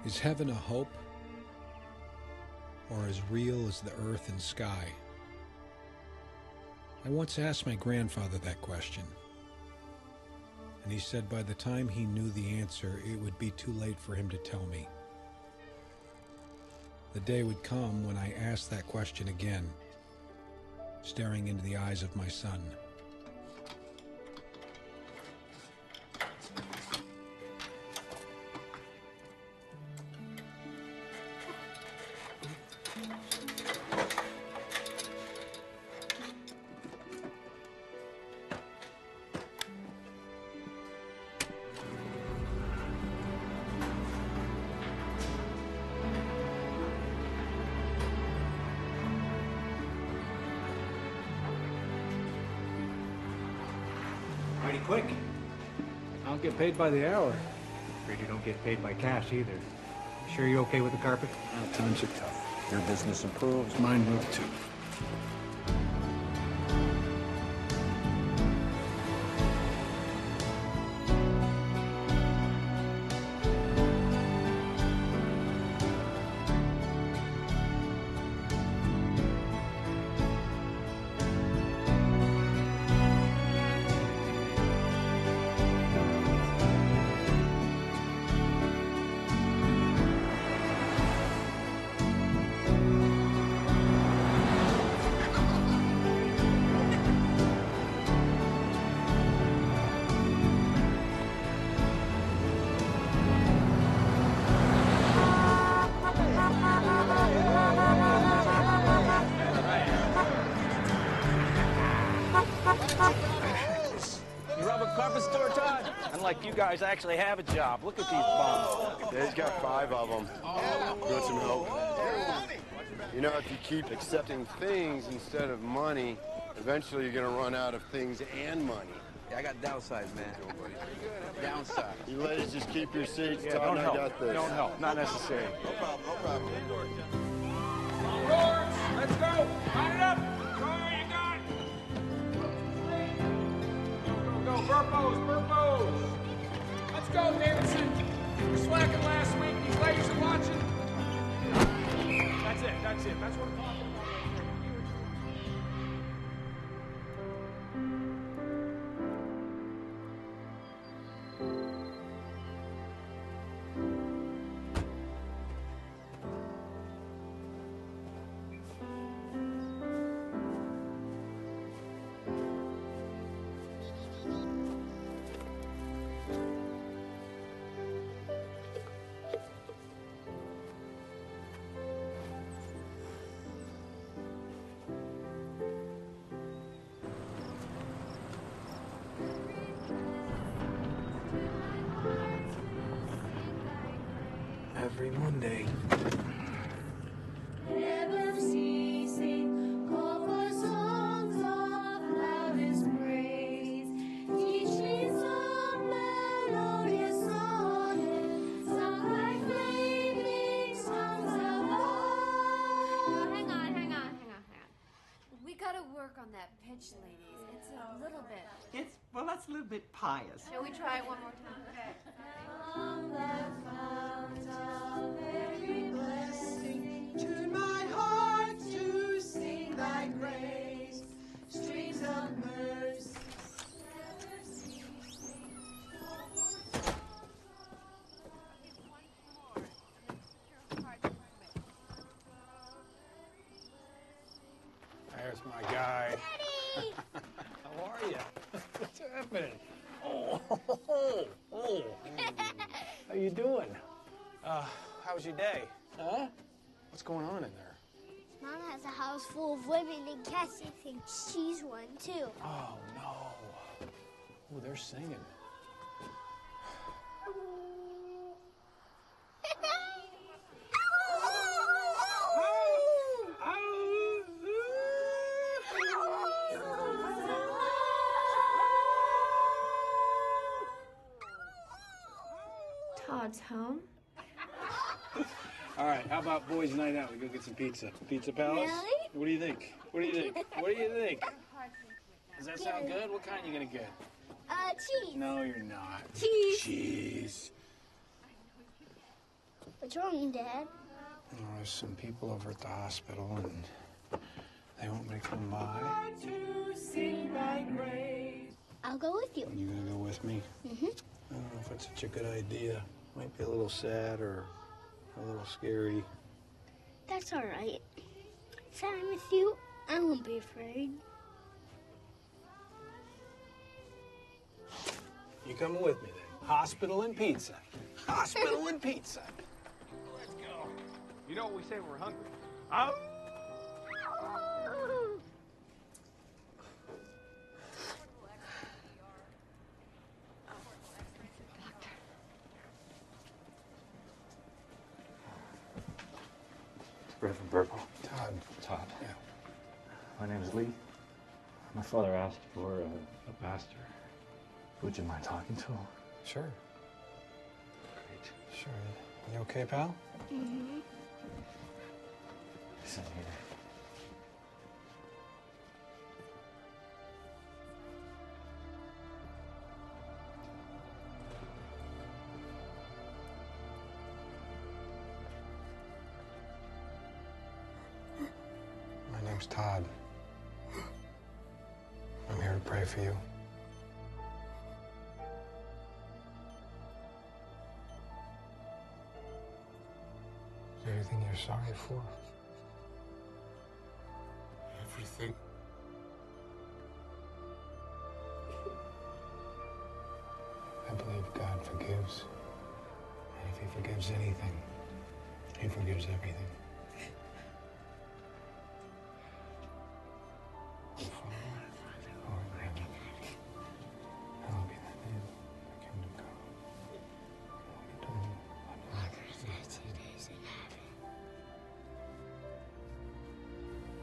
Is heaven a hope, or as real as the earth and sky? I once asked my grandfather that question, and he said by the time he knew the answer, it would be too late for him to tell me. The day would come when I asked that question again, staring into the eyes of my son. Pretty quick. I don't get paid by the hour. Afraid you don't get paid by cash either. Sure you're okay with the carpet? Times are tough. Your business improves, mine will too. You rob a carpet store, Todd? Unlike you guys actually have a job. Look at these bums. Yeah, he's got 5 of them. You want some help? You know, if you keep accepting things instead of money, eventually you're gonna run out of things and money. Yeah, I got downsides, man. Downside. You ladies just keep your seats. Yeah, Todd don't and I help. got this. Don't help. Not necessary. No problem, no problem. Roars, let's go. Line it up. Show me what you got. Go, Burpos, Burpos. Let's go, Davidson. You were slacking last week. These ladies are watching. That's it. That's what I'm talking about. Every Monday. Never ceasing, call for songs of loudest praise. Teach me some melodious sonnet, sung like flaming songs of love. Hang on. We gotta work on that pitch, ladies. It's a little bit. That's a little bit pious. Shall we try it one more time? From the fount of every blessing, Tune my heart to sing thy grace. streams of mercy. Never ceasing, call for songs. There's my guy. How are you? What's happening? Oh. How you doing? How was your day? Huh? What's going on in there? Mom has a house full of women, and Cassie thinks she's one too. Oh, no. Oh, they're singing. Todd's home. All right, how about boys' night out? We go get some pizza. Pizza Palace? Really? What do you think? What do you think? Does that sound good? What kind are you gonna get? Cheese. No, you're not. Cheese. Cheese. What's wrong, Dad? There's some people over at the hospital, and they want me to come by. I'll go with you. You gonna go with me? Mm-hmm. I don't know if it's such a good idea. Might be a little sad or a little scary. That's all right. If I'm with you, I won't be afraid. You coming with me then? Hospital and pizza. Hospital and pizza. Let's go. You know what we say when we're hungry? Reverend Burpo. Todd. Todd. Yeah. My name is Lee. My father asked for a pastor. Would you mind talking to him? Sure. Great. Sure. You okay, pal? Mm-hmm. Listen here. My name's Todd. I'm here to pray for you. Is there anything you're sorry for? Everything. I believe God forgives. And if he forgives anything, he forgives everything.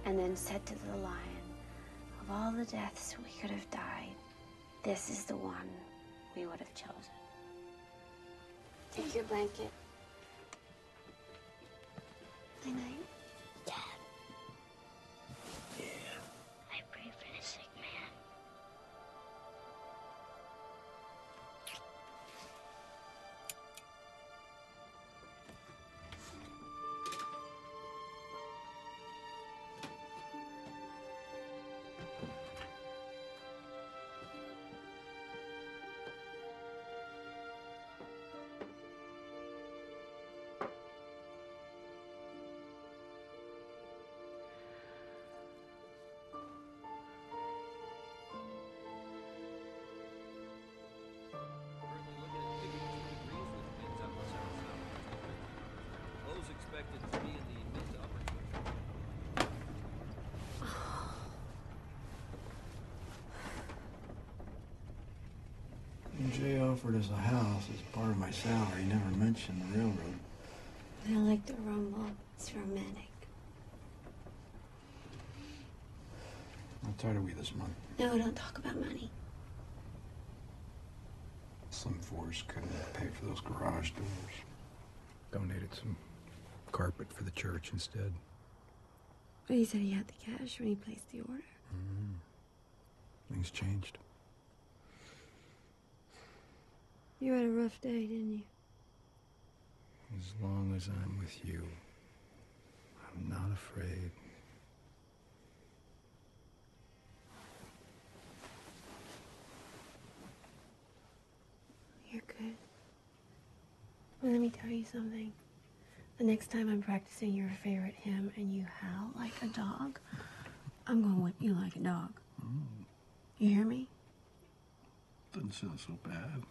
And then said to the lion, of all the deaths we could have died, this is the one we would have chosen. Take your blanket. Night night. Dad. Yeah. I pray for the sick man. Those expected to be in the mid to upper Jay offered us a house as part of my salary. He never mentioned the railroad. I like the rumble. It's romantic. How tired are we this month? No, don't talk about money. Slim Force couldn't pay for those garage doors. Donated some carpet for the church instead. But he said he had the cash when he placed the order. Things changed. You had a rough day, didn't you? As long as I'm with you, I'm not afraid. You're good. Well, let me tell you something. The next time I'm practicing your favorite hymn and you howl like a dog, I'm gonna whip you like a dog. You hear me? Doesn't sound so bad.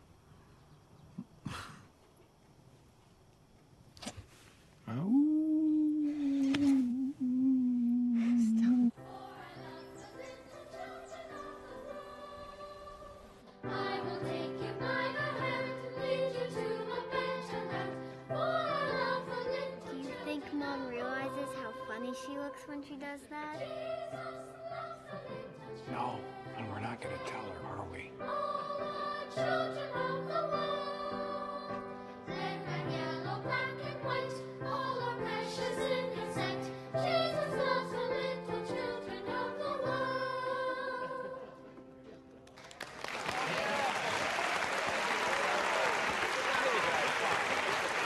I will take you by the hand and lead you to a better land. For I love the little Do you think Mom realizes how funny she looks when she does that? No, and we're not gonna tell her, are we? children of the world. Red and yellow, black and white, all are precious in His sight. Jesus loves the little children of the world.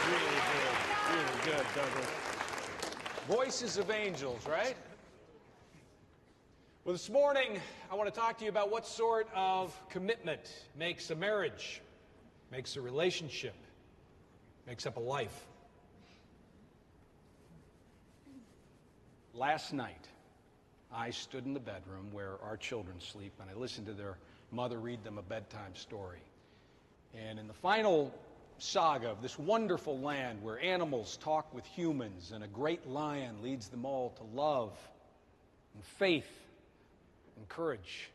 Really good. Really Douglas. Voices of angels, right? Well, this morning, I want to talk to you about what sort of commitment makes a marriage, makes a relationship, makes up a life. Last night, I stood in the bedroom where our children sleep, and I listened to their mother read them a bedtime story. And in the final saga of this wonderful land where animals talk with humans and a great lion leads them all to love and faith and courage.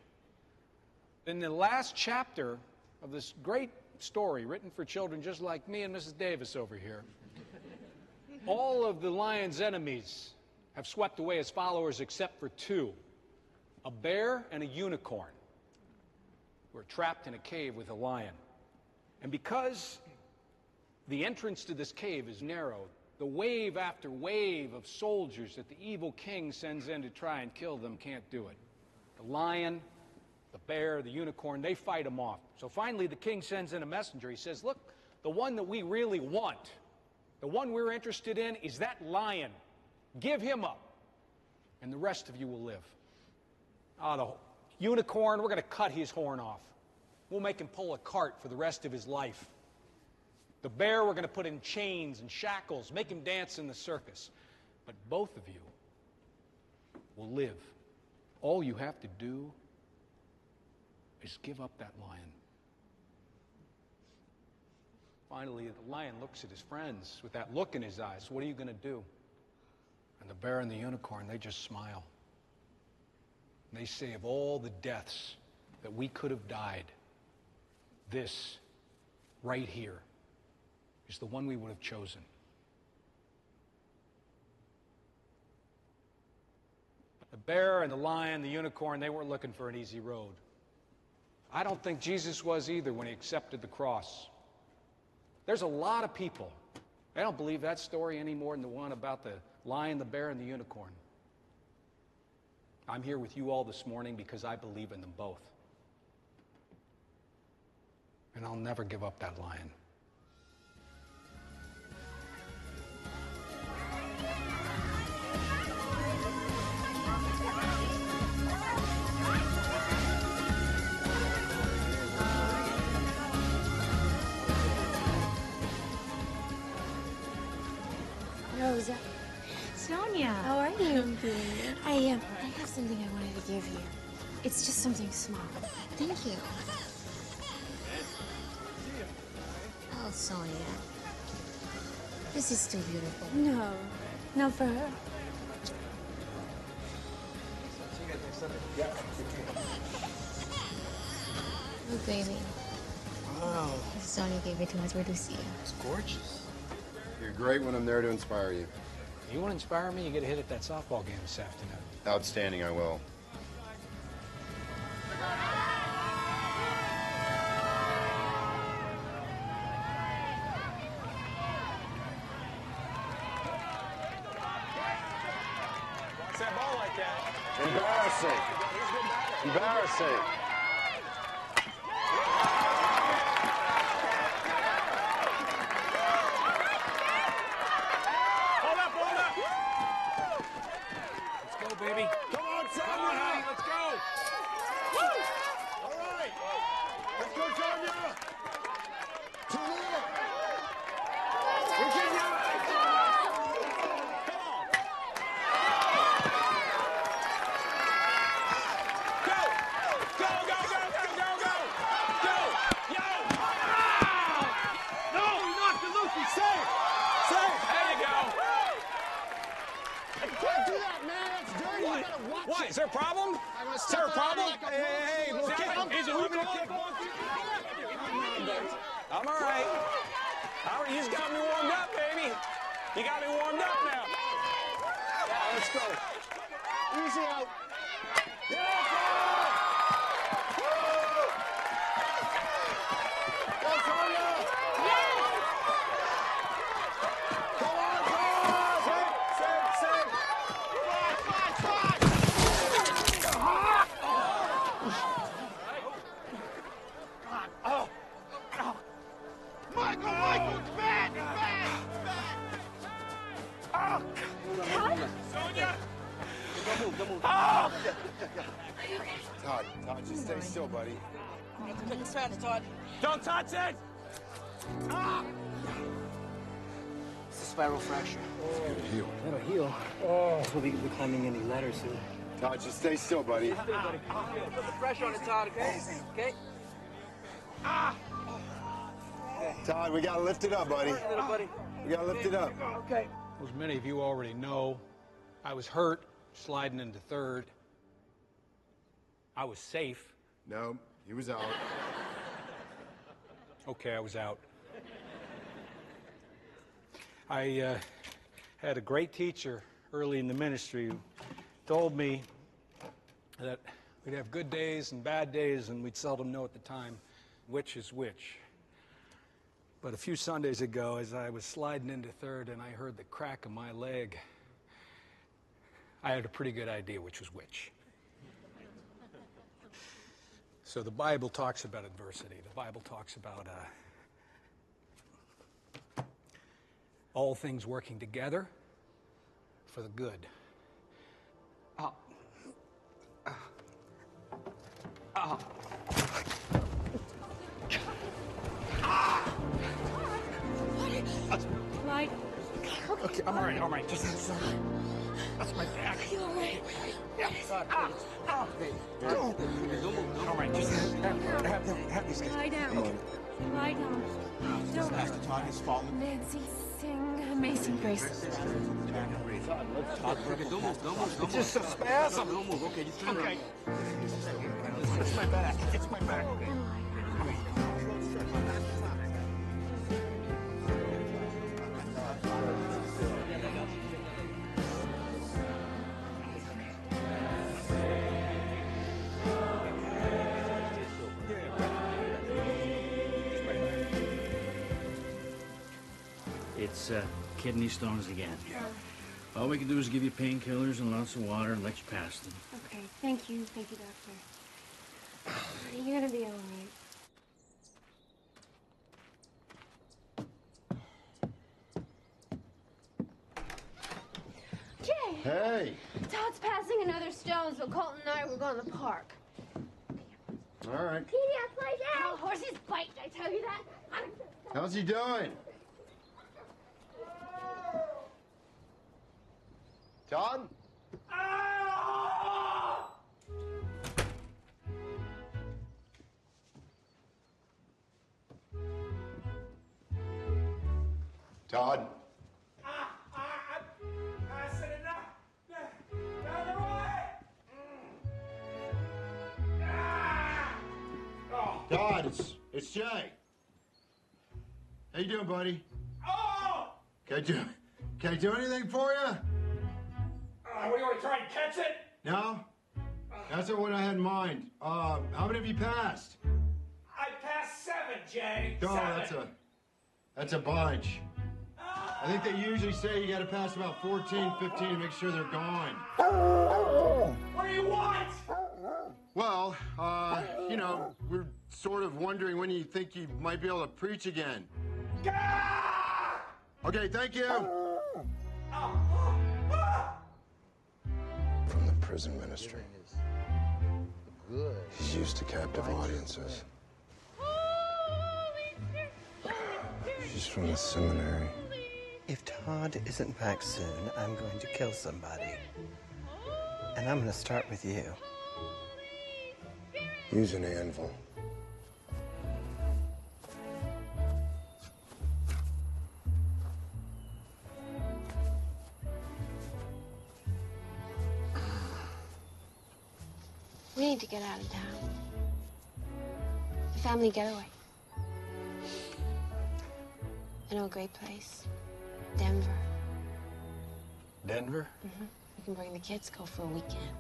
In the last chapter of this great story written for children just like me and Mrs. Davis over here, all of the lion's enemies have swept away his followers except for two, a bear and a unicorn, who are trapped in a cave with a lion. And because the entrance to this cave is narrow, the wave after wave of soldiers that the evil king sends in to try and kill them can't do it. The lion, the bear, the unicorn, they fight him off. So finally the king sends in a messenger. He says, look, the one that we really want, the one we're interested in is that lion. Give him up, and the rest of you will live. The unicorn, we're going to cut his horn off. We'll make him pull a cart for the rest of his life. The bear, we're going to put in chains and shackles, make him dance in the circus. But both of you will live. All you have to do is give up that lion. Finally, the lion looks at his friends with that look in his eyes. What are you going to do? And the bear and the unicorn, they just smile. And they say, of all the deaths that we could have died, this right here is the one we would have chosen. The bear and the lion, the unicorn, they weren't looking for an easy road. I don't think Jesus was either when he accepted the cross. There's a lot of people, they don't believe that story any more than the one about the lion, the bear, and the unicorn. I'm here with you all this morning because I believe in them both. And I'll never give up that lion. Rosa. Sonia. How are you? I'm good. I have something I wanted to give you. It's just something small. Thank you. Oh, Sonia. This is too beautiful. No, not for her. Look, baby. Wow. Sonia gave me too much for to see. It's gorgeous. You're great when I'm there to inspire you. You want to inspire me? You get a hit at that softball game this afternoon. Outstanding, I will. What's that ball like that? Embarrassing. Embarrassing. Baby. Come on, Sonia! Come on, honey, let's go! Woo! All right! Let's go, Sonia! To Leo! Virginia! Come on! Go! Go, go, go, go, go, go! Go! Yo! No, he knocked it loose. He's safe! Safe! There you go! You can't do that, man! That's dirty! What? You better watch What? it! Is there a problem? Is there a problem? Hey, little kid. He's a little kid. I'm all right. All right. He's got me warmed up, baby. You got me warmed up now. Yeah, let's go. Easy out. Todd, just stay still, buddy. We have to make this fast, Todd. Don't touch it! Ah! It's a spiral fracture. It's gonna heal. It'll heal. So we'll be climbing any ladders soon. Todd, just stay still, buddy. Put the pressure on it, Todd, okay? Okay? Ah! Todd, we gotta lift it up, buddy. Little buddy. We gotta lift it up. Okay. As many of you already know, I was hurt sliding into third. I was safe. No, he was out. Okay, I was out. I had a great teacher early in the ministry who told me that we'd have good days and bad days, and we'd seldom know at the time which is which. But a few Sundays ago, as I was sliding into third and I heard the crack of my leg, I had a pretty good idea which was which. So the Bible talks about adversity. The Bible talks about all things working together for the good. Right. Okay, I'm all right. Just that's my back. You all right? Yeah. All right, just have these guys. Lie down. Okay. Lie down. Don't. Pastor Todd has fallen. Nancy, sing Amazing Grace. It's just a spasm. Okay, just turn around. It's my back. It's my back. It's kidney stones again. All we can do is give you painkillers and lots of water and let you pass them. Okay, thank you, doctor. You're gonna be all right. Jay! Hey! Todd's passing another stone, so Colton and I will go in the park. All right. Petey, play down! Horses bite, did I tell you that? How's he doing? Todd? Todd? Todd, it's Jay. How you doing, buddy? Can I do anything for you? What do you want to try and catch it? No? That's not what I had in mind. How many have you passed? I passed 7, Jay. Oh, that's a bunch. I think they usually say you gotta pass about 14, 15 to make sure they're gone. What do you want? Well, you know, we're sort of wondering when you think you might be able to preach again. Okay, thank you. From the prison ministry. He's used to captive audiences. She's from the seminary. If Todd isn't back soon, I'm going to kill somebody. And I'm going to start with you. Use an anvil. We need to get out of town. A family getaway. I know a great place. Denver. Denver? Mm-hmm. We can bring the kids, go for a weekend.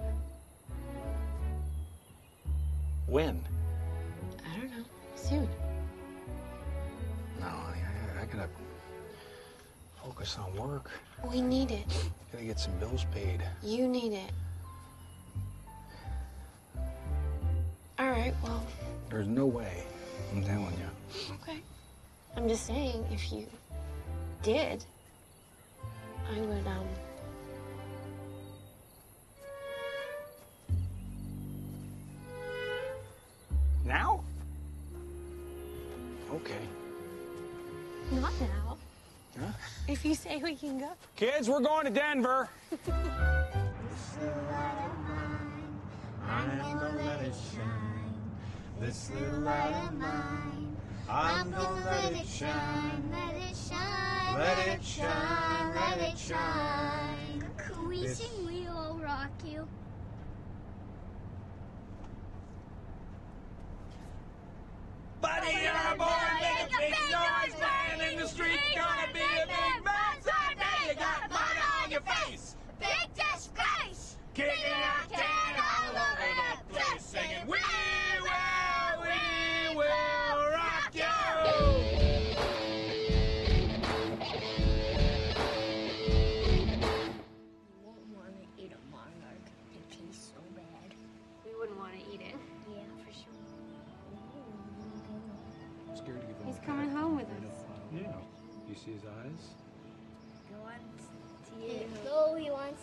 When? I don't know. Soon. No, honey, I gotta focus on work. We need it. Gotta get some bills paid. You need it. All right, well. There's no way, I'm telling you. Okay. I'm just saying, if you did, I would, Okay. Not now. Huh? If you say we can go. Kids, we're going to Denver. I'm gonna let it shine. This little light of mine. I'm gonna let it shine. Let it shine. Let it shine. Let it shine. Could we sing We Will Rock You? Buddy, you're born, make a big noise, man in the street, gonna be a big man someday. You got mud on your face, Big disgrace! kicking out can all over the place, singing, we will rock you. You won't want to eat a monarch. It tastes so bad. We wouldn't want to eat it. Yeah, for sure. I'm scared to give him He's a coming peck. home with us. Yeah. You see his eyes? Go on. Go, he wants.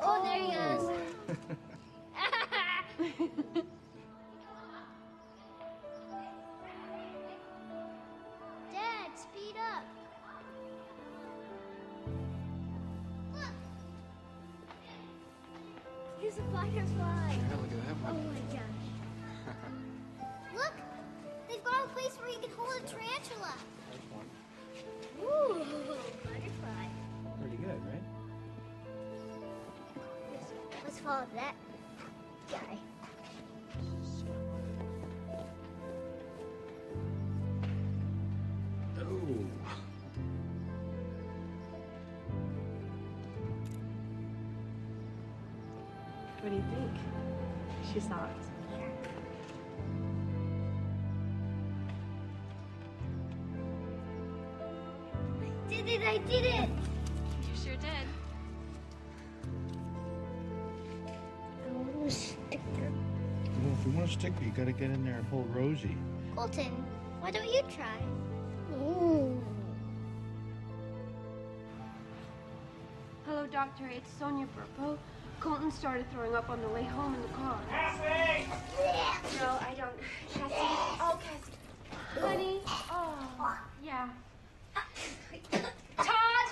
Oh, there he goes. Dad, speed up. Look. Here's a butterfly. Yeah, look at that Oh one. my gosh. Look, they've got a place where you can hold a tarantula. There's one. Ooh, butterfly. Pretty good, right? Let's follow that guy. Ooh. What do you think? She saw it. I did it! You sure did. I want a sticker. Well, if you want a sticker, you gotta get in there and hold Rosie. Colton, why don't you try? Ooh. Hello, doctor. It's Sonia Burpo. Colton started throwing up on the way home in the car. Cassie! No, I don't. Cassie. Oh, Cassie. Honey. Oh, yeah. Todd!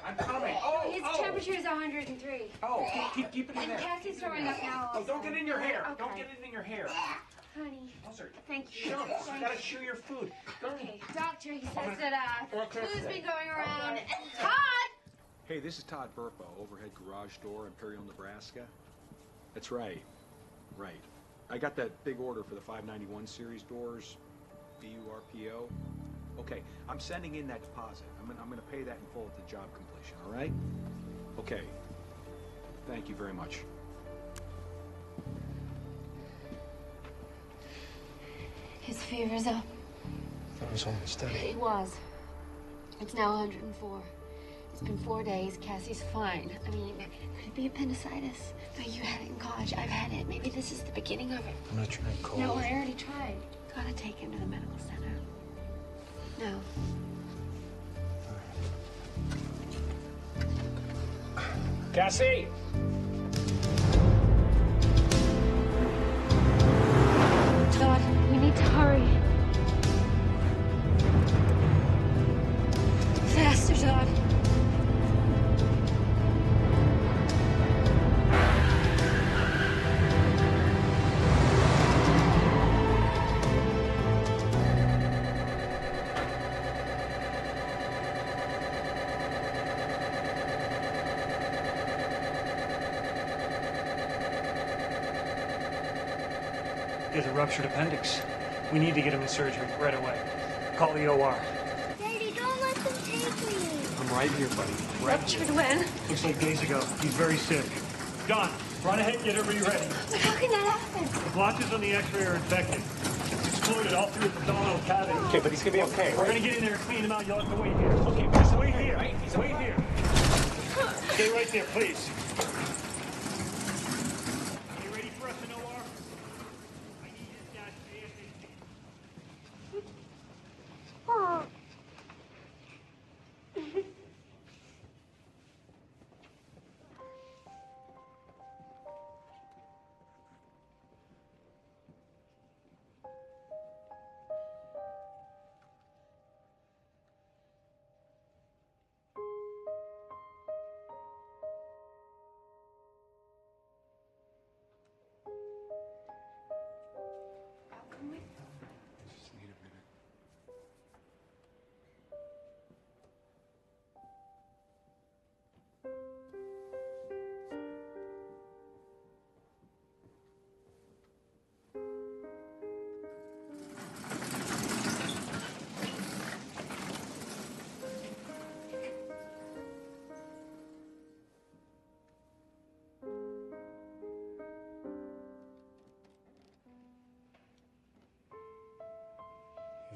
I'm coming. Oh, His temperature is 103. Oh, keep it in And there. Cassie's throwing up now. Oh, don't get it in your hair. Okay. Don't get it in your hair. Honey. Closer. Thank you. Shut up. Thank You gotta you. chew your food. Okay, doctor, he says that Okay. flu's been going around. And Todd! Hey, this is Todd Burpo, overhead garage door, Imperial, Nebraska. That's right. Right. I got that big order for the 591 series doors, BURPO. Okay, I'm sending in that deposit. I'm gonna pay that in full at the job completion, all right? Okay. Thank you very much. His fever's up. That was only steady. It was. It's now 104. It's been 4 days. Cassie's fine. I mean, could it be appendicitis? No, you had it in college. I've had it. Maybe this is the beginning of it. I'm gonna try and call. No, I already tried. Gotta take him to the medical center. No. Cassie! Todd, we need to hurry. Faster, Todd. He has a ruptured appendix. We need to get him in surgery right away. Call the OR. Daddy, don't let them take me. I'm right here, buddy. Right Ruptured when? Looks like days ago. He's very sick. John, run ahead and get everybody ready. But how can that happen? The blotches on the x-ray are infected. It's exploded all through his abdominal cavity. Okay, but he's gonna be okay. We're gonna get in there and clean him out. You'll have to wait here. Okay, just wait here. Wait here. Stay right there, please. You ready for us in OR? I need his dash ASAP. Oh.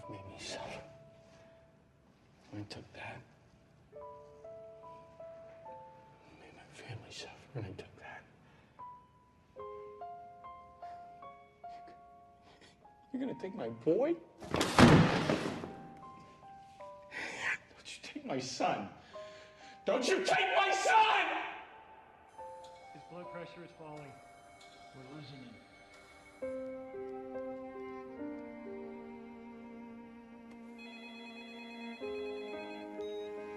made me suffer. When I took that, it made my family suffer. When I took that. You're gonna take my boy? Don't you take my son? Don't you take my son! His blood pressure is falling. We're losing him.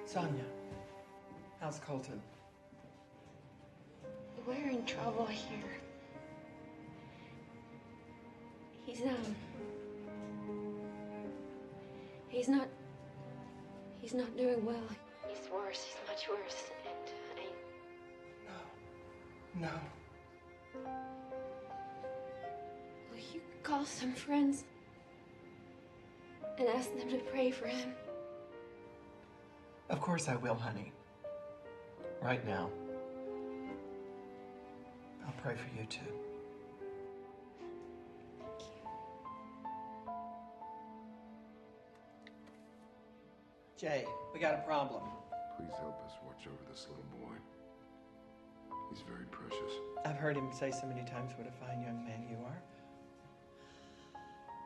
Sonia, how's Colton? We're in trouble here. He's not doing well. He's worse. He's much worse. And No. will you call some friends and ask them to pray for him? Of course I will, honey. Right now. I'll pray for you too. Jay, we got a problem. Please help us watch over this little boy. He's very precious. I've heard him say so many times what a fine young man you are.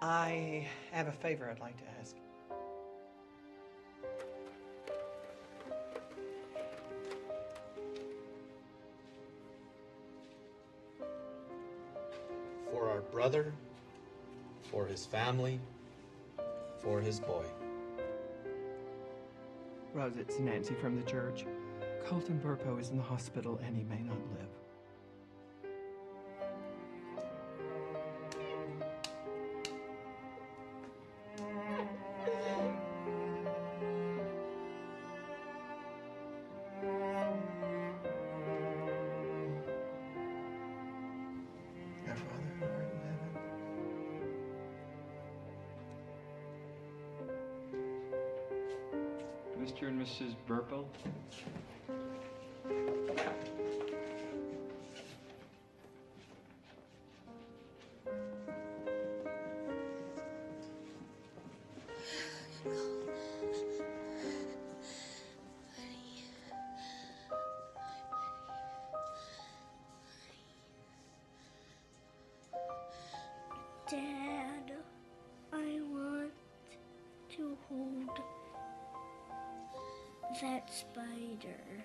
I have a favor I'd like to ask. For our brother, for his family, for his boy. Rose, it's Nancy from the church. Colton Burpo is in the hospital and he may not live. Our Father who art in heaven. Mr. and Mrs. Burple. Dad, I want to hold that spider.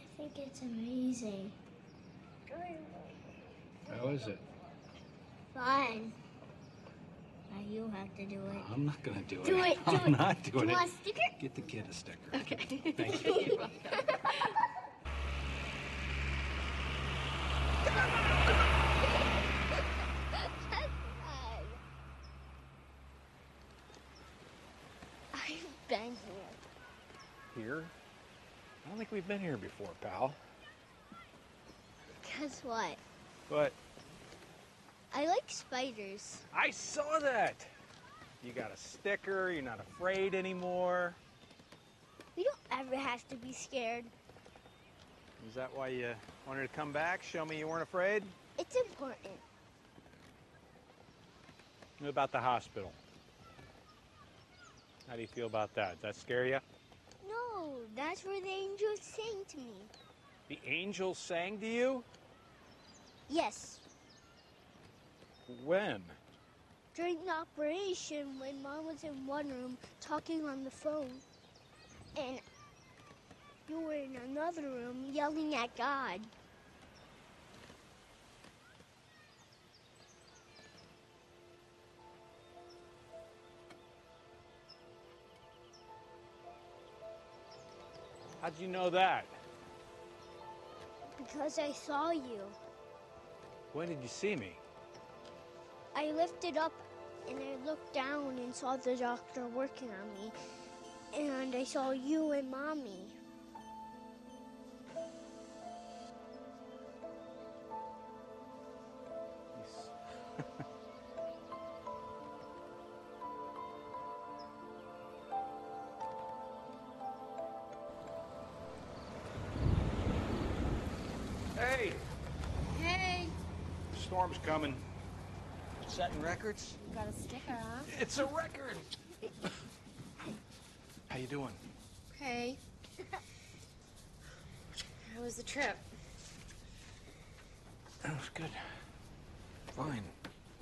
I think it's amazing. How is it? Fun. Now you have to do it. I'm not gonna do it. Do it, do I'm it. not doing Do you it. want a sticker? Get the kid a sticker. Okay. Thank you. I've been here. Here? I don't think we've been here before, pal. Guess what? But I like spiders. I saw that. You got a sticker. You're not afraid anymore. We don't ever have to be scared. Is that why you wanted to come back? Show me you weren't afraid? It's important. What about the hospital? How do you feel about that? Does that scare you? No, that's where the angels sang to me. The angels sang to you? Yes. When? During the operation, when Mom was in one room talking on the phone, and you were in another room yelling at God. How'd you know that? Because I saw you. When did you see me? I lifted up and I looked down and saw the doctor working on me. And I saw you and Mommy. Hey, Hey, the storm's coming. Setting records? you got a sticker, huh? It's a record. How you doing? Okay. How was the trip? That was good. Fine.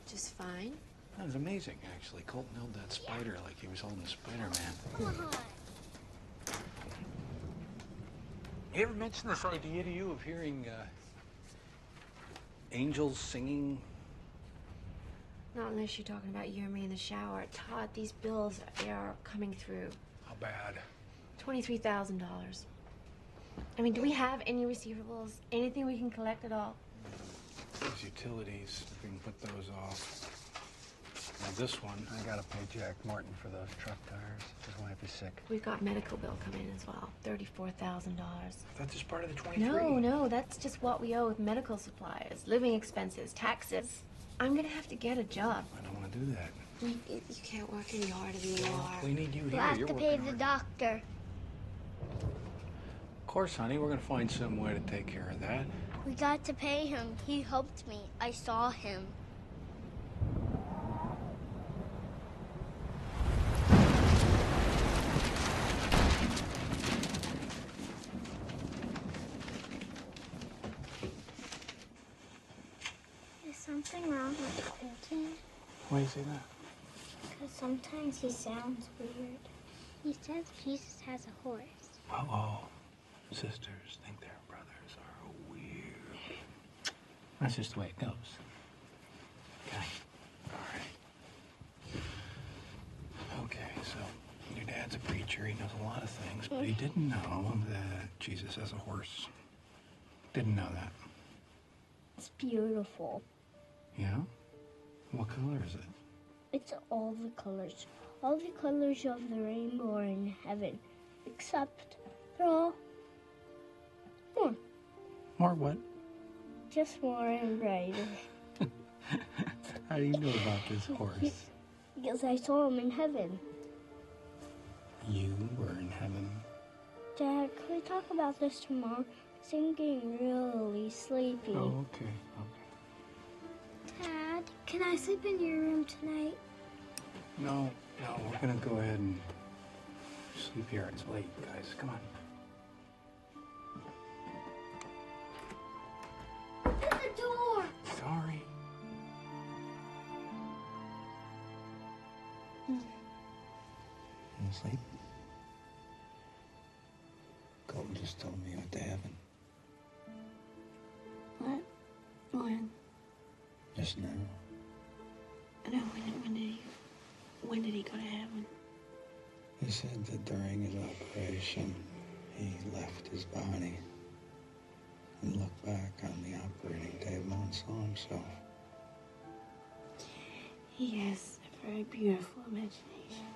Just fine. That was amazing, actually. Colton held that spider like he was holding Spider-Man. Come on. You ever mention this idea to you of hearing angels singing? Not unless you're talking about you and me in the shower. Todd, these bills, they are coming through. How bad? $23,000. I mean, do we have any receivables? Anything we can collect at all? These utilities, if we can put those off. Now this one, I gotta pay Jack Martin for those truck tires. His wife is sick. We've got medical bill coming in as well. $34,000. that's just part of the 23. No, that's just what we owe with medical supplies, living expenses, taxes. I'm gonna have to get a job. I don't want to do that. You can't work any harder than you are. We need you We'll here. have You're to working pay the hard. doctor. Of course, honey. We're gonna find some way to take care of that. We got to pay him. He helped me. I saw him. Is something wrong with Colton? Why do you say that? Because sometimes he sounds weird. He says Jesus has a horse. Uh-oh. Sisters think their brothers are weird. That's just the way it goes. Okay. All right. Okay, so your dad's a preacher. He knows a lot of things, but he didn't know that Jesus has a horse. Didn't know that. It's beautiful. Yeah? What color is it? It's all the colors. All the colors of the rainbow are in heaven. Except they're all more. More what? Just more and brighter. How do you know about this horse? Because I saw him in heaven. You were in heaven. Dad, can we talk about this tomorrow? I'm getting really sleepy. Oh, okay. Dad, can I sleep in your room tonight? No, we're gonna go ahead and sleep here. It's late, guys. Come on. Open the door! Sorry. You asleep? Colton just told me you went to heaven. What? When? Just now. No, when did he go to heaven? He said that during his operation, he left his body and looked back on the operating table and saw himself. He has a very beautiful imagination.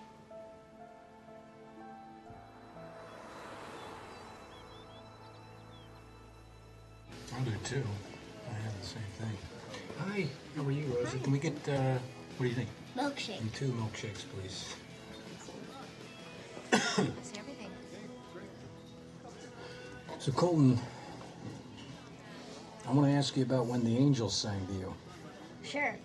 I do too. I have the same thing. Hi, how are you, Rosie? Can we get, what do you think? Milkshake. And 2 milkshakes, please. That's everything. So, Colton, I want to ask you about when the angels sang to you. Sure.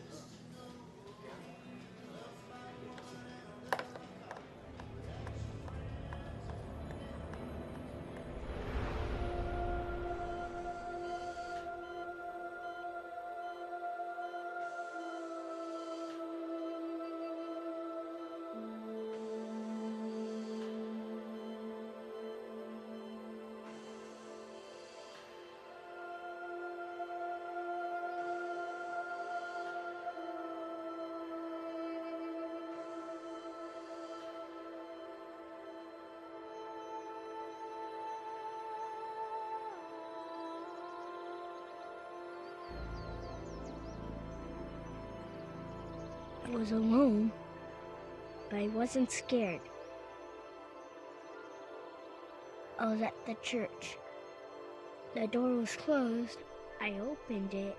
was alone, but I wasn't scared. I was at the church. The door was closed. I opened it.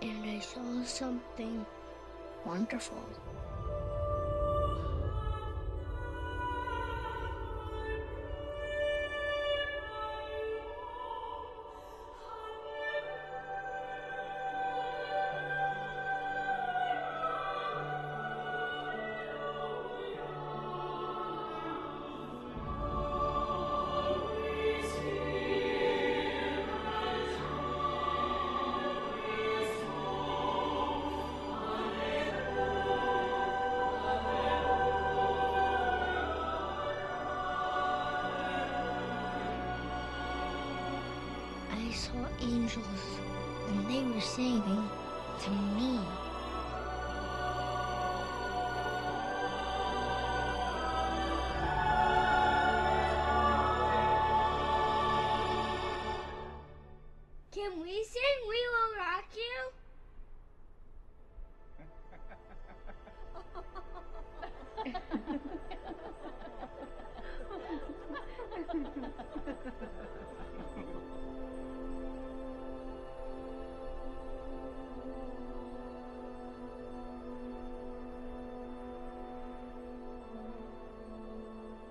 And I saw something wonderful. I saw angels, and they were singing to me. Can we sing We Will Rock You?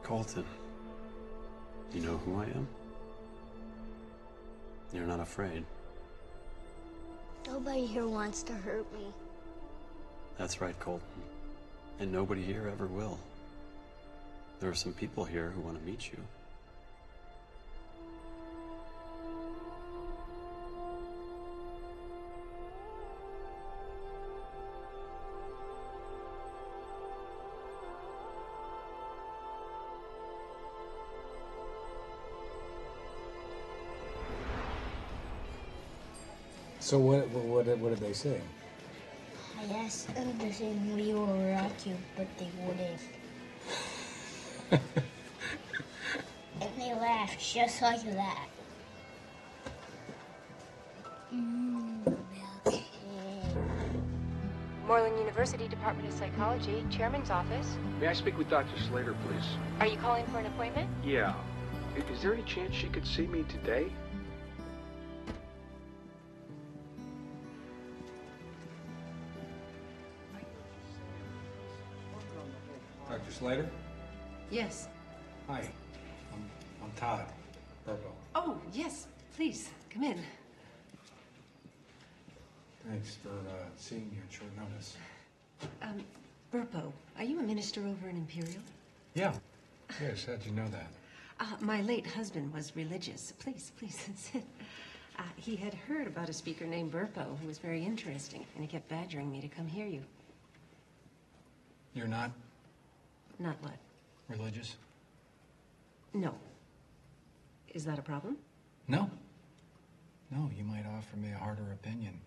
Colton, you know who I am? You're not afraid. Nobody here wants to hurt me. That's right, Colton. And nobody here ever will. There are some people here who want to meet you. So what did they say? I asked them to sing We Will Rock You, but they wouldn't. And they laughed just like that. Moreland University Department of Psychology, Chairman's office. May I speak with Dr. Slater, please? Are you calling for an appointment? Yeah. Is there any chance she could see me today? Dr. Slater? Yes. Hi. I'm Todd Burpo. Oh, yes. Please, come in. Thanks for seeing me at short notice. Burpo, are you a minister over in Imperial? Yeah. Yes, how'd you know that? My late husband was religious. Please, sit. He had heard about a speaker named Burpo who was very interesting, and he kept badgering me to come hear you. You're not Not what? religious? No. Is that a problem? No. No, you might offer me a harder opinion.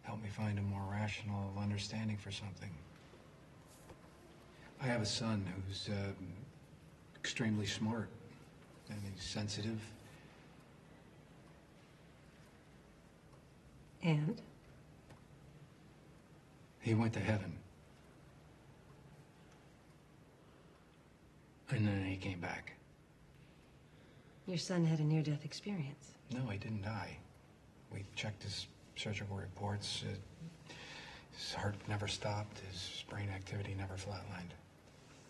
Help me find a more rational understanding for something. I have a son who's extremely smart, and he's sensitive. And? He went to heaven. And then he came back. Your son had a near-death experience. No, he didn't die. We checked his surgical reports. His heart never stopped. His brain activity never flatlined.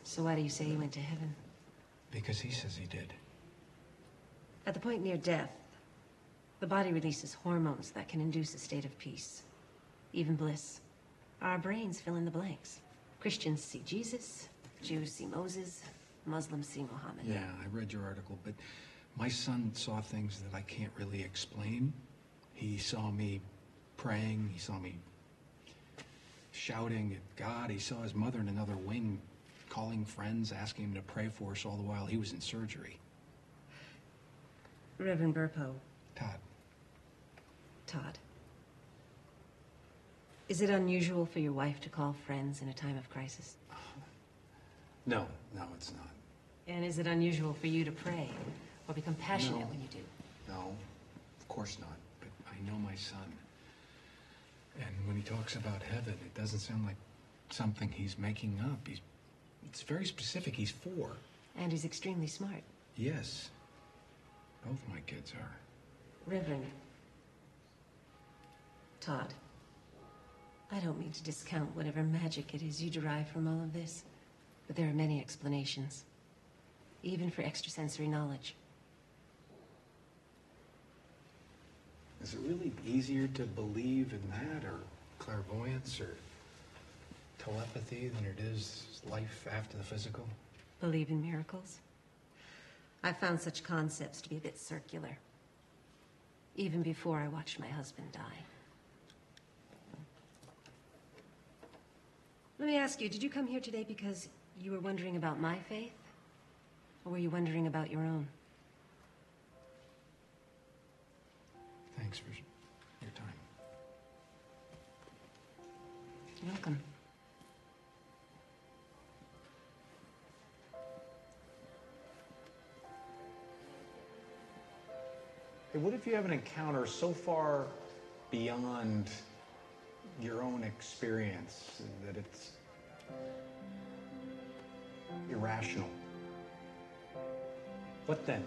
So why do you say he went to heaven? Because he says he did. At the point near death, the body releases hormones that can induce a state of peace, even bliss. Our brains fill in the blanks. Christians see Jesus, Jews see Moses, Muslims see Muhammad. Yeah, I read your article, but my son saw things that I can't really explain. He saw me praying. He saw me shouting at God. He saw his mother in another wing calling friends, asking him to pray for us all the while he was in surgery. Reverend Burpo. Todd. Todd. Is it unusual for your wife to call friends in a time of crisis? No, no, it's not. And is it unusual for you to pray or be compassionate No. when you do? No, of course not. But I know my son. And when he talks about heaven, it doesn't sound like something he's making up. It's very specific. He's 4. And he's extremely smart. Yes. Both my kids are. Reverend Todd, I don't mean to discount whatever magic it is you derive from all of this, but there are many explanations, even for extrasensory knowledge. Is it really easier to believe in that, or clairvoyance, or telepathy than it is life after the physical? Believe in miracles? I found such concepts to be a bit circular, even before I watched my husband die. Let me ask you, did you come here today because you were wondering about my faith? Or were you wondering about your own? Thanks for your time. You're welcome. Hey, what if you have an encounter so far beyond your own experience that it's irrational? What then?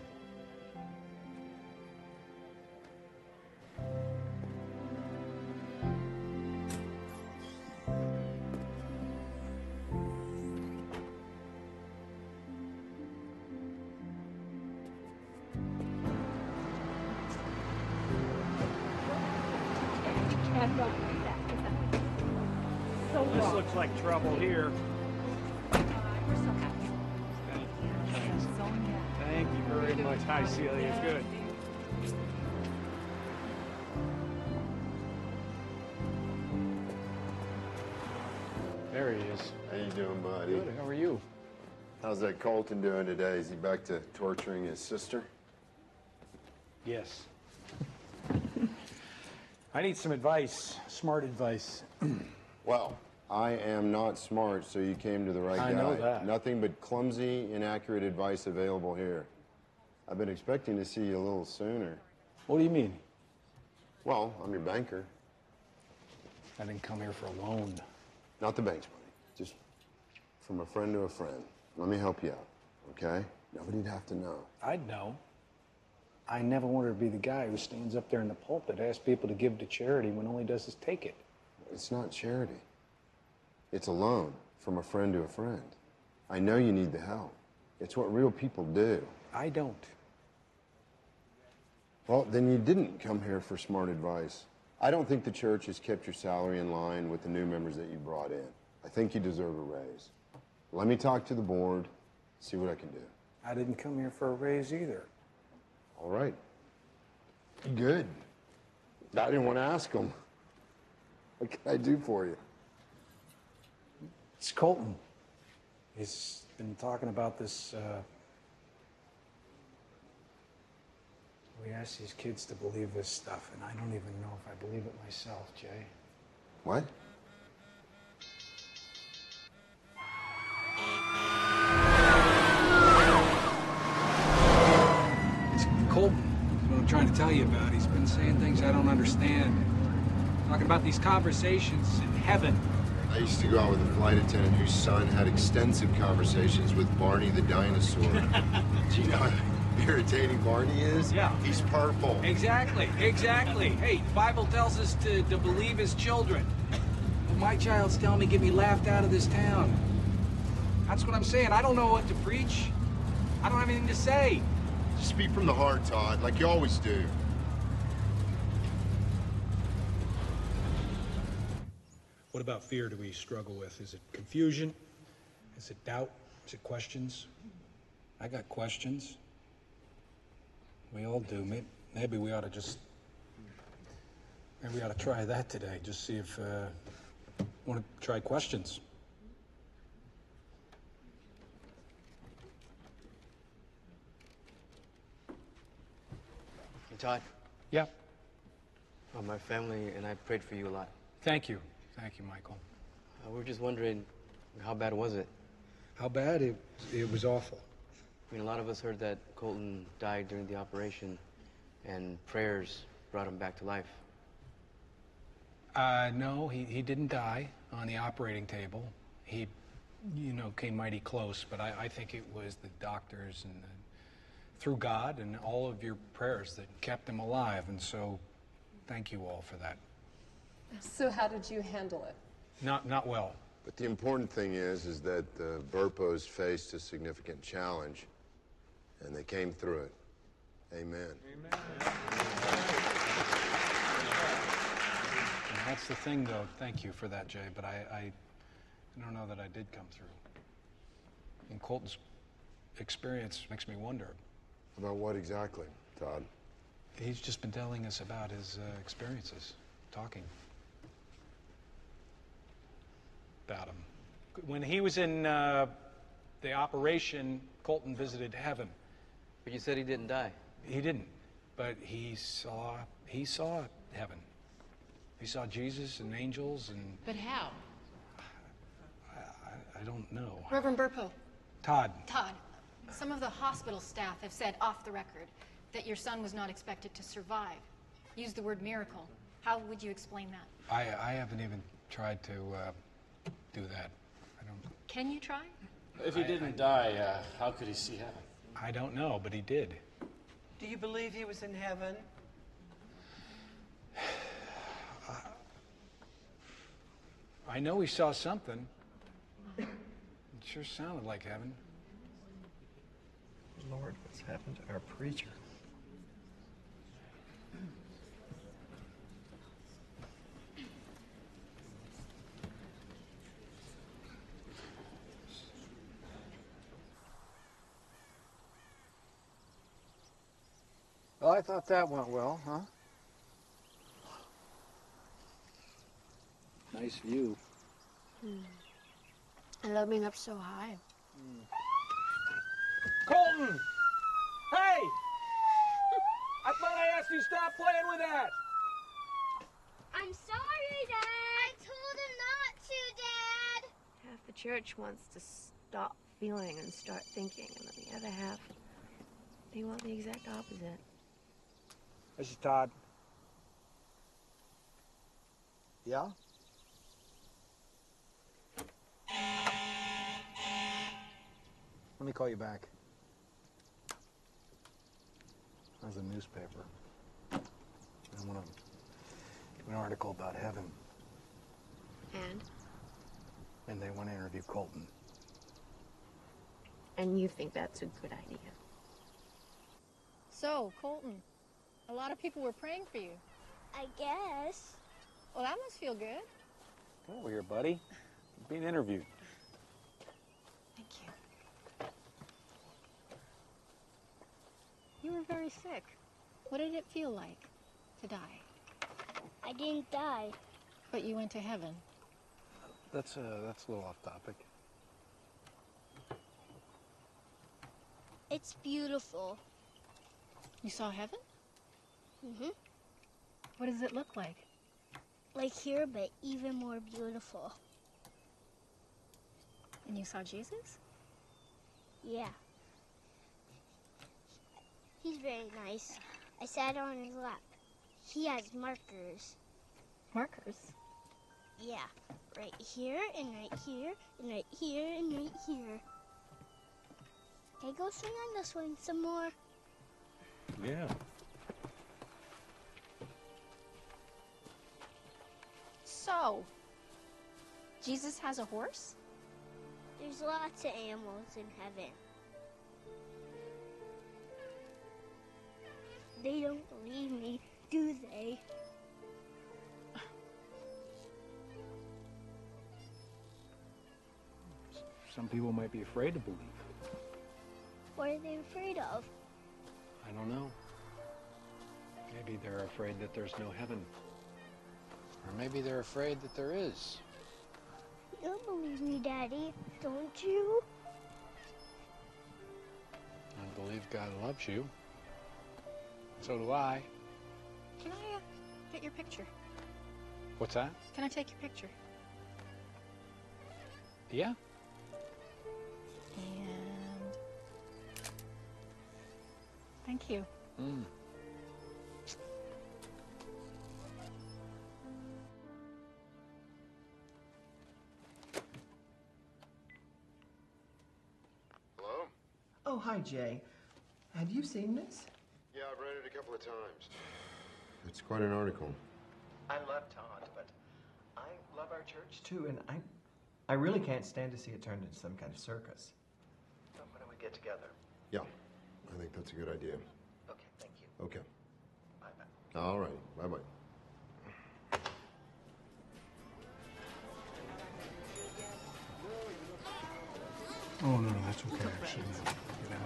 This looks like trouble here. Thank you very much. Hi, Celia. Good. There he is. How you doing, buddy? Good. How are you? How's that Colton doing today? Is he back to torturing his sister? Yes. I need some advice, smart advice. Well, I am not smart, so you came to the right guy. I know that. Nothing but clumsy, inaccurate advice available here. I've been expecting to see you a little sooner. What do you mean? Well, I'm your banker. I didn't come here for a loan. Not the bank's money. Just from a friend to a friend. Let me help you out, okay? Nobody'd have to know. I'd know. I never wanted to be the guy who stands up there in the pulpit, asks people to give to charity when all he does is take it. It's not charity. It's a loan from a friend to a friend. I know you need the help. It's what real people do. I don't. Well, then you didn't come here for smart advice. I don't think the church has kept your salary in line with the new members that you brought in. I think you deserve a raise. Let me talk to the board, see what I can do. I didn't come here for a raise either. All right. Good. I didn't want to ask them. What can I do for you? It's Colton. He's been talking about this, we ask these kids to believe this stuff, and I don't even know if I believe it myself, Jay. What? It's Colton. That's what I'm trying to tell you about. He's been saying things I don't understand. Talking about these conversations in heaven. I used to go out with a flight attendant whose son had extensive conversations with Barney the dinosaur. Do you know how irritating Barney is? Yeah. He's purple. Exactly, exactly. Hey, the Bible tells us to believe his children. But my child's telling me get me laughed out of this town. That's what I'm saying. I don't know what to preach. I don't have anything to say. Just speak from the heart, Todd, like you always do. What about fear do we struggle with? Is it confusion? Is it doubt? Is it questions? I got questions. We all do. Maybe we ought to try that today. Just see if, want to try questions. Todd? Yeah? My family and I prayed for you a lot. Thank you. Thank you, Michael. We're just wondering, how bad was it? How bad? It was awful. I mean, a lot of us heard that Colton died during the operation, and prayers brought him back to life. No, he didn't die on the operating table. He, came mighty close, but I think it was the doctors and through God and all of your prayers that kept him alive, and so thank you all for that. So how did you handle it? Not well. But the important thing is that the Burpos faced a significant challenge, and they came through it. Amen. And that's the thing, though. Thank you for that, Jay, but I don't know that I did come through. And Colton's experience makes me wonder. About what exactly, Todd? He's just been telling us about his experiences, talking about him. When he was in the operation, Colton visited heaven. But you said he didn't die. He didn't, but he saw heaven. He saw Jesus and angels and... But how? I don't know. Reverend Burpo. Todd. Todd, some of the hospital staff have said off the record that your son was not expected to survive. Use the word miracle. How would you explain that? I haven't even tried to do that. I don't... Can you try? If he didn't die, how could he see heaven? I don't know, but he did. Do you believe he was in heaven? I know he saw something. It sure sounded like heaven. Lord, what's happened to our preacher? Well, I thought that went well, huh? Nice view. I love being up so high. Colton! Hey! I thought I asked you to stop playing with that! I'm sorry, Dad. I told him not to, Dad. Half the church wants to stop feeling and start thinking, and then the other half, they want the exact opposite. This is Todd. Yeah? Let me call you back. There's a newspaper. I want to do an article about heaven. And they want to interview Colton. And you think that's a good idea? So, Colton, a lot of people were praying for you. I guess. Well, that must feel good. Come over here, buddy. You're being interviewed. Thank you. You were very sick. What did it feel like to die? I didn't die. But you went to heaven. That's a little off topic. It's beautiful. You saw heaven? Mm-hmm. What does it look like? Like here, but even more beautiful. And you saw Jesus? Yeah. He's very nice. I sat on his lap. He has markers. Markers? Yeah. Right here, and right here, and right here, and right here. Can I go swing on this one some more? Yeah. So, Jesus has a horse? There's lots of animals in heaven. They don't believe me, do they? Some people might be afraid to believe. What are they afraid of? I don't know. Maybe they're afraid that there's no heaven. Or maybe they're afraid that there is. You don't believe me, Daddy, don't you? I believe God loves you. So do I. Can I get your picture? What's that? Can I take your picture? Yeah. Thank you. Hello? Oh, hi, Jay. Have you seen this? Yeah, I've read it a couple of times. It's quite an article. I love Todd, but I love our church too, and I really can't stand to see it turned into some kind of circus. So why don't we get together? Yeah, I think that's a good idea. Okay, thank you. Okay. Bye-bye. All right. Bye-bye. Oh, no, that's okay, actually. Get out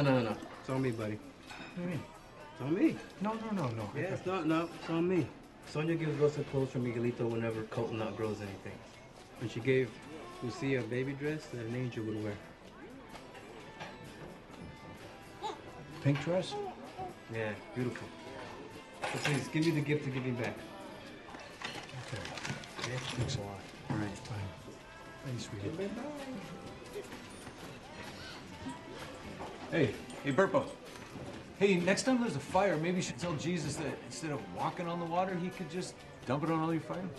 of here. No. It's on me, buddy. What do you mean? It's on me. No. Yeah, it's on me. Sonia gives Rosa clothes for Miguelito whenever Colton outgrows anything. And she gave Lucia a baby dress that an angel would wear. Pink dress? Yeah, beautiful. So please, give me the gift to give me back. Okay. Okay? Thanks a lot. All right. Bye. Bye, sweetie. Hey, Burpo. Hey, next time there's a fire, maybe you should tell Jesus that instead of walking on the water, he could just dump it on all your fire.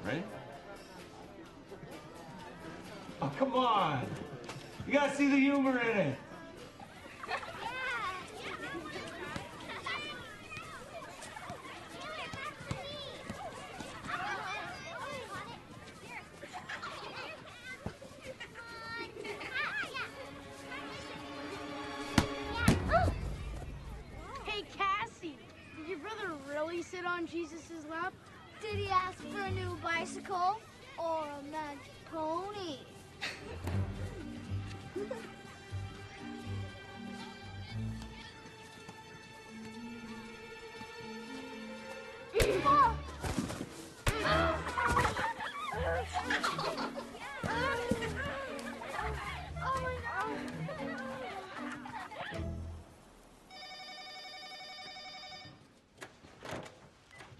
Right? Oh, come on. You gotta see the humor in it. Hey, Cassie, did your brother really sit on Jesus' lap? Did he ask for a new bicycle or a magic pony?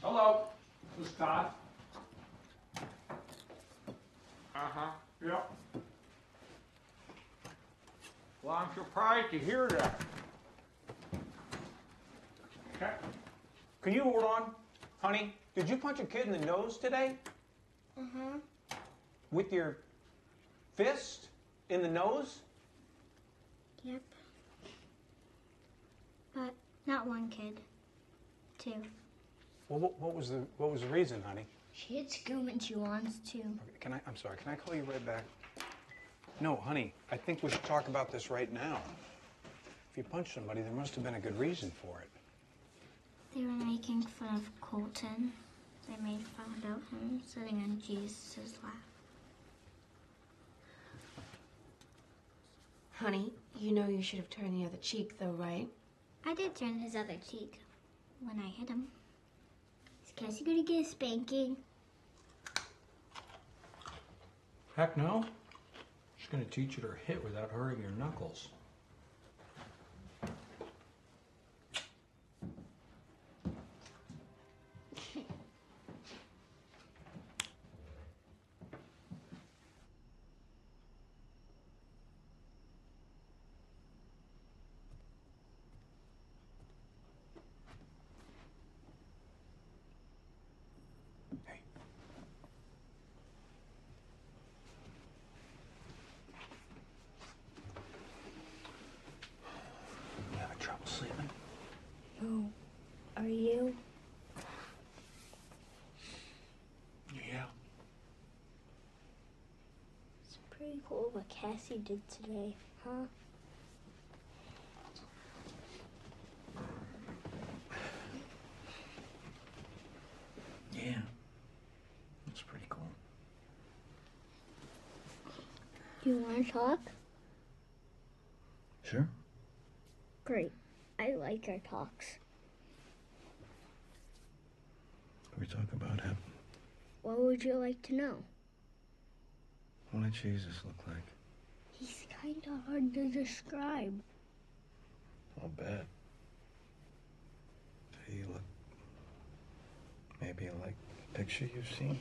Hello, this is Todd. Yep. Well, I'm surprised to hear that. Can you hold on? Honey, did you punch a kid in the nose today? With your fist in the nose? Yep. But not one kid. Two. Well, what was the reason, honey? She hits Scoob when she wants to. I'm sorry, can I call you right back? No, honey, I think we should talk about this right now. If you punched somebody, there must have been a good reason for it. They were making fun of Colton. They made fun about him sitting on Jesus' lap. Honey, you know you should have turned the other cheek, though, right? I did turn his other cheek when I hit him. Is Cassie gonna get a spanking? Heck no. She's gonna teach you to hit without hurting your knuckles. Oh, are you? Yeah. It's pretty cool what Cassie did today, huh? Yeah. That's pretty cool. Do you want to talk? Sure. Great. I like our talks. We talk about heaven. What would you like to know? What did Jesus look like? He's kind of hard to describe. I'll bet. Do you look maybe like the picture you've seen?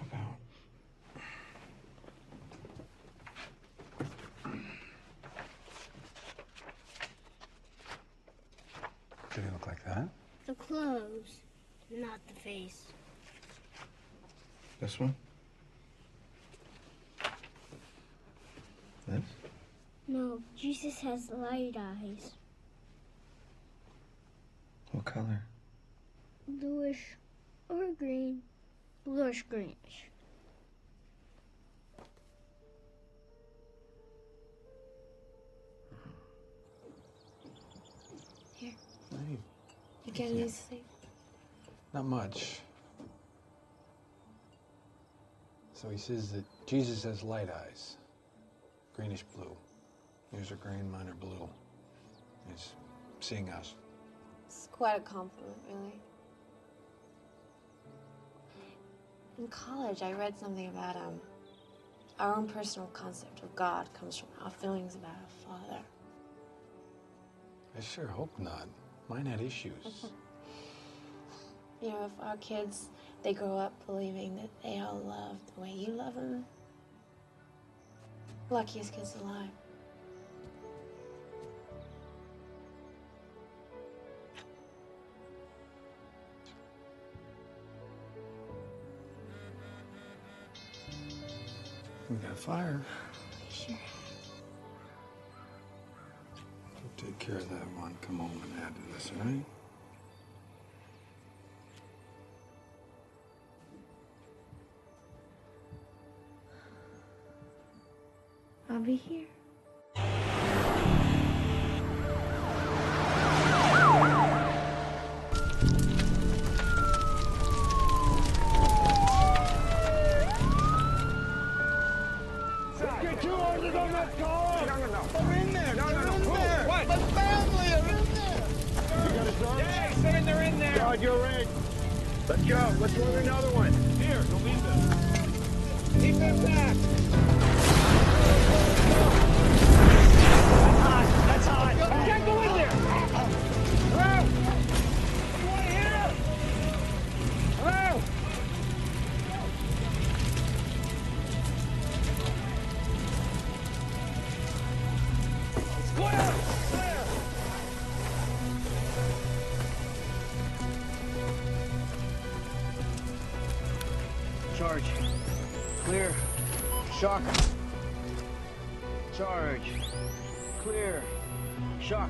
About like that. The clothes, not the face. This one? This? No, Jesus has light eyes. What color? Bluish or green. Bluish greenish. Here. Hey, You get any sleep? Not much. So he says that Jesus has light eyes, greenish blue. Yours are green, mine are blue. He's seeing us. It's quite a compliment, really. In college, I read something about our own personal concept of God comes from our feelings about our Father. I sure hope not. Mine had issues. You know, if our kids, they grow up believing that they all love the way you love them, luckiest kids alive. We got a fire. Sure. So take care of that one. Come home and add to this, all right? I'll be here. Get your orders on that car! No. They're in there! No. Who? What? My family are in there! You got a gun? Yes, they're in there! God, you're in. Let's go. Let's order another one. Here, don't leave them. Keep them back! That's hot! Can't go in there! Hello? Anyone here? Hello? Charge. Clear. Shock. Charge. Clear. Shock.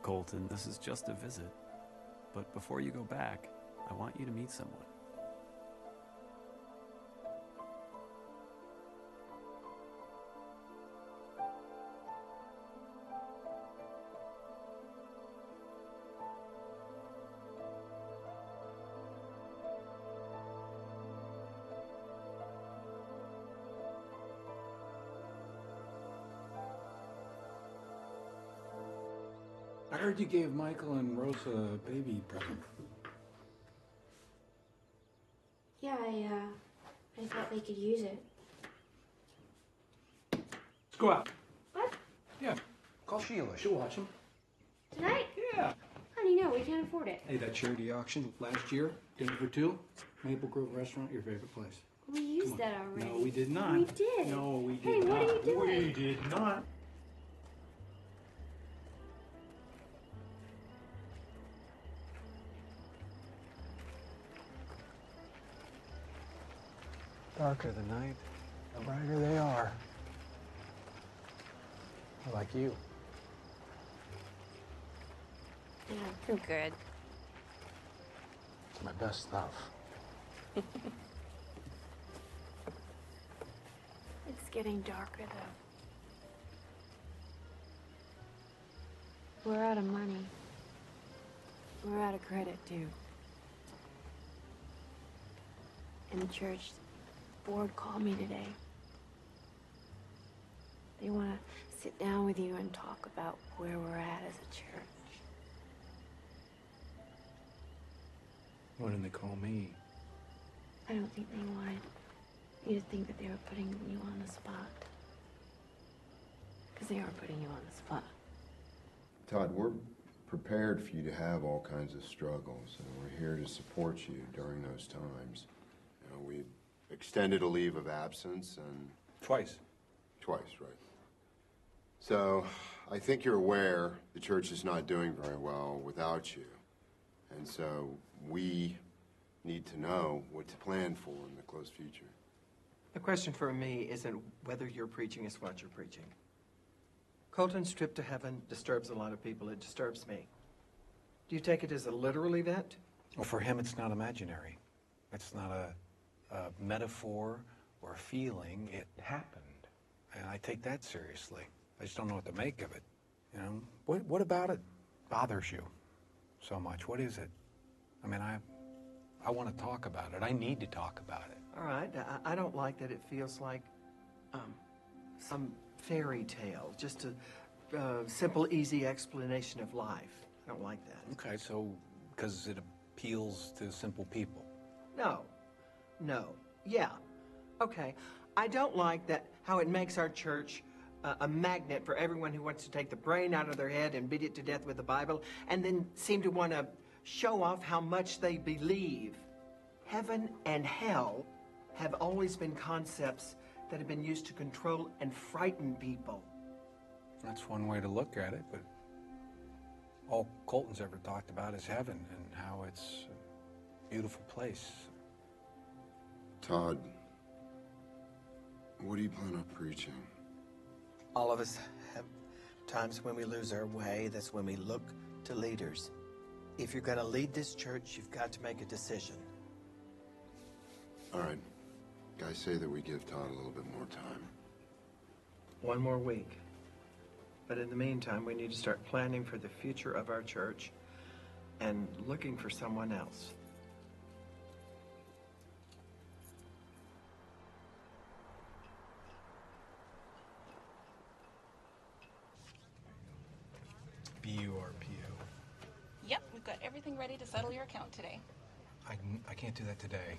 Colton, this is just a visit. But before you go back, I want you to meet someone. I heard you gave Michael and Rosa a baby present. Yeah, I thought they could use it. Let's go out. What? Yeah. Call Sheila. She'll watch them. Tonight? Yeah. How do you know? We can't afford it. Hey, that charity auction last year, dinner for two, Maple Grove Restaurant, your favorite place. We used that already. No, we did not. We did. No, we did Hey, not. what are you doing? We did not. Darker the night, the brighter they are. I like you. Yeah, you're good. It's my best stuff. It's getting darker, though. We're out of money. We're out of credit, too. And the church board called me today. they want to sit down with you and talk about where we're at as a church. Why didn't they call me? I don't think they wanted you to think that they were putting you on the spot. Because they are putting you on the spot. Todd, we're prepared for you to have all kinds of struggles, and we're here to support you during those times. You know, we extended a leave of absence and... Twice. Twice, right. So, I think you're aware the church is not doing very well without you. And so, we need to know what to plan for in the close future. The question for me isn't whether your preaching is what you're preaching. Colton's trip to heaven disturbs a lot of people. It disturbs me. Do you take it as a literal event? Well, for him, it's not imaginary. It's not a metaphor or a feeling. It happened. And I take that seriously. I just don't know what to make of it. You know, what about it bothers you so much? What is it? I mean, I want to talk about it. I need to talk about it. All right. I don't like that it feels like some fairy tale, just a simple, easy explanation of life. I don't like that. Okay, so because it appeals to simple people. No. Yeah. Okay. I don't like that how it makes our church a magnet for everyone who wants to take the brain out of their head and beat it to death with the Bible and then seem to want to show off how much they believe. Heaven and hell have always been concepts that have been used to control and frighten people. That's one way to look at it, but all Colton's ever talked about is heaven and how it's a beautiful place. Todd, what do you plan on preaching? All of us have times when we lose our way. That's when we look to leaders. If you're going to lead this church, you've got to make a decision. All right. Guys say that we give Todd a little bit more time. 1 more week. But in the meantime, we need to start planning for the future of our church and looking for someone else. BURPO. Yep, we've got everything ready to settle your account today. I can't do that today.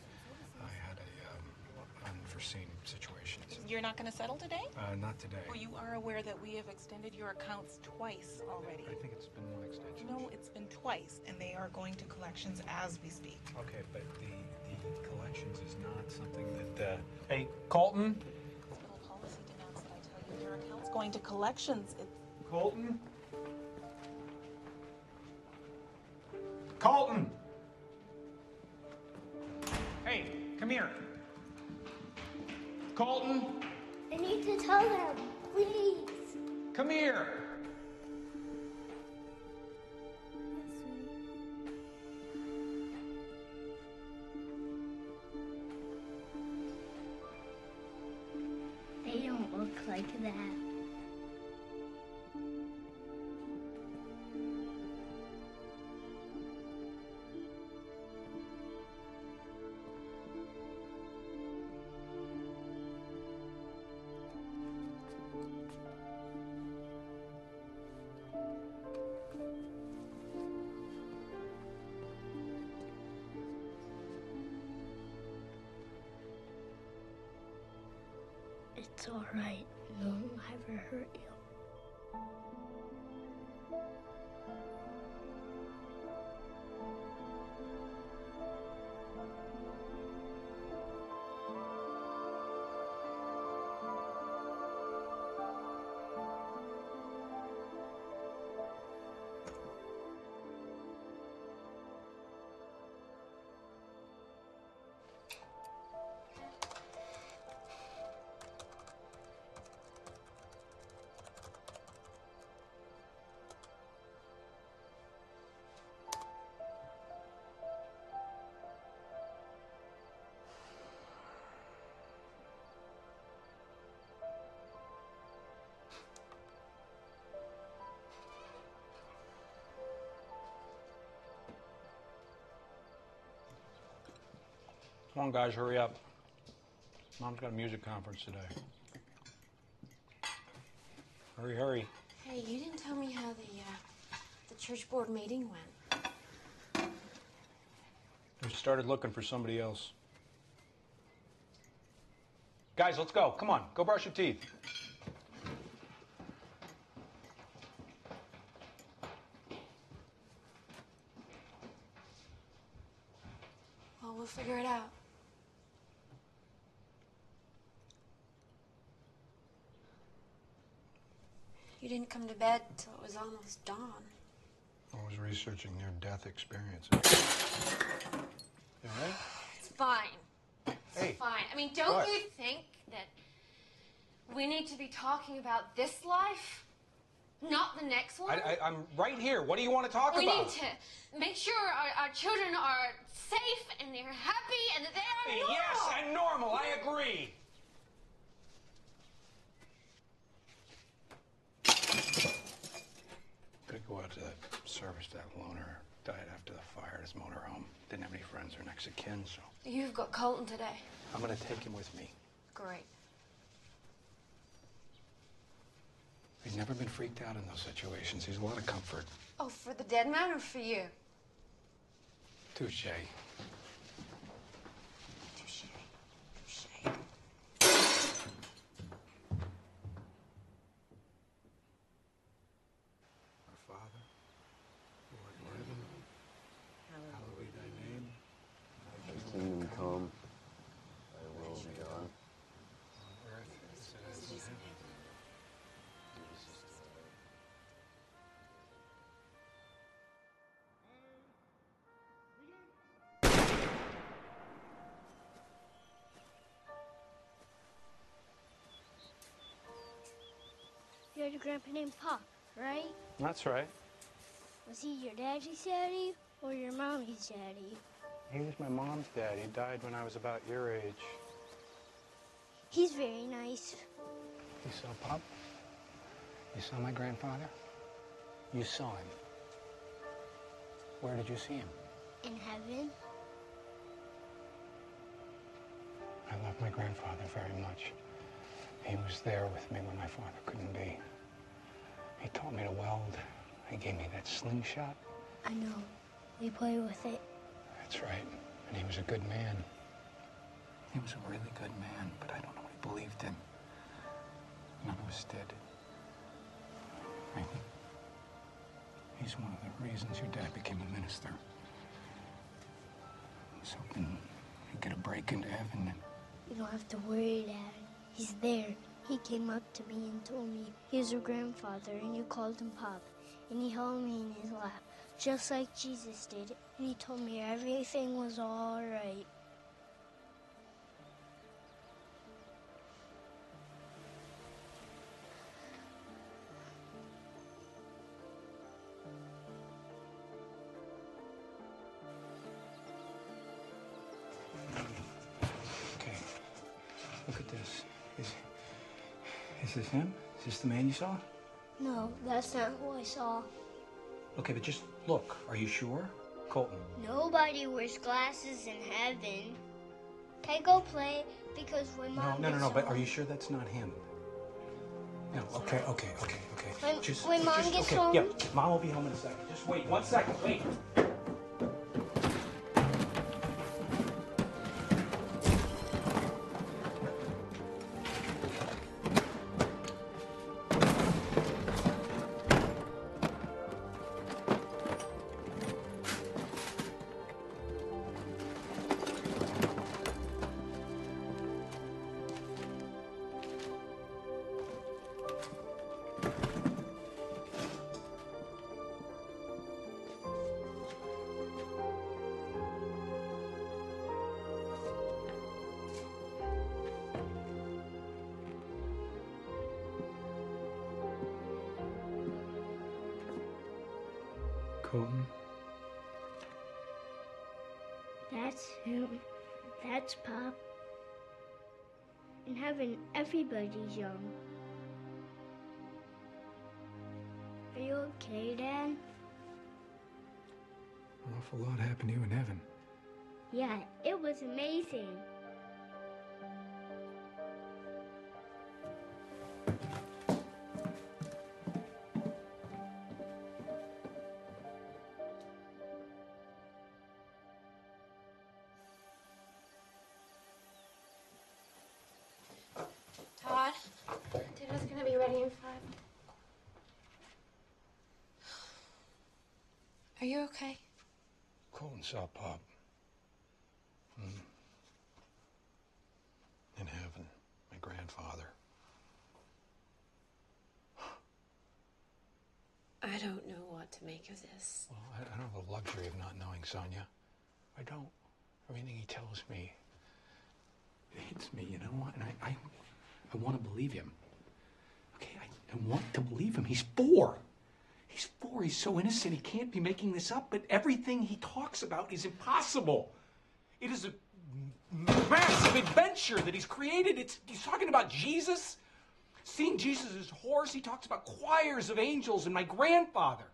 I had a unforeseen situation. You're not going to settle today? Not today. Well, you are aware that we have extended your accounts twice already. I think it's been one extension. No, it's been twice, and they are going to collections as we speak. Okay, but the collections is not something that... Hey, Colton? It's no policy denounced that I tell you. Your account's going to collections. Colton? Colton! Hey, come here. Colton? I need to tell them, please. Come here. They don't look like that. It's all right. No one will ever hurt you. Come on, guys, hurry up. Mom's got a music conference today. Hurry, hurry. Hey, you didn't tell me how the church board meeting went. We started looking for somebody else. Guys, let's go. Come on, go brush your teeth. Well, we'll figure it out. You didn't come to bed till it was almost dawn. I was researching near-death experiences. You all right? It's fine. Hey. It's fine. I mean, don't What? you think that we need to be talking about this life, not the next one? I'm right here. What do you want to talk We about? need to make sure our children are safe and they're happy and that they are normal. Yes, and normal. I agree. Gotta go out to the service. That loner died after the fire at his motorhome. Didn't have any friends or next of kin, so You've got Colton today. I'm gonna take him with me. Great. He's never been freaked out in those situations. He's a lot of comfort. Oh, for the dead man or for you? Touche. Our Father, who art in heaven, hallowed be thy name. Thy kingdom come, thy will be done. On earth as it is in heaven. You had a grandpa named Pop, right? That's right. Was he your daddy's daddy or your mommy's daddy? He was my mom's dad. He died when I was about your age. He's very nice. You saw Pop? You saw my grandfather? You saw him. Where did you see him? In heaven? I love my grandfather very much. He was there with me when my father couldn't be. He taught me to weld. He gave me that slingshot. I know. We play with it. That's right. And he was a good man. He was a really good man, but I don't know what he believed in. None of us did. I think he's one of the reasons your dad became a minister. I was hoping he'd get a break into heaven and You don't have to worry, Dad. He's there. He came up to me and told me he was your grandfather and you called him Pop. And he held me in his lap, just like Jesus did. And he told me everything was all right. Okay, look at this. Is this him? Is this the man you saw? No, that's not who I saw. Okay, but just look. Are you sure? Colton. Nobody wears glasses in heaven. Can I go play? Because when Mom No, gets but home- are you sure that's not him? No, okay. When Mom gets okay. home- Yeah, Mom will be home in a second. Just wait 1 second, wait. Colton. That's him. That's Pop. In heaven, everybody's young. Are you okay, Dad? An awful lot happened to you in heaven. Yeah, it was amazing. you okay? Colton saw Pop. In heaven, my grandfather. I don't know what to make of this. Well, I don't have the luxury of not knowing, Sonia. I don't. Everything he tells me, it hits me, you know? And I want to believe him. Okay, I want to believe him. He's 4. He's 4. He's so innocent. He can't be making this up. But everything he talks about is impossible. It is a massive adventure that he's created. He's talking about Jesus. Seeing Jesus' horse, he talks about choirs of angels and my grandfather.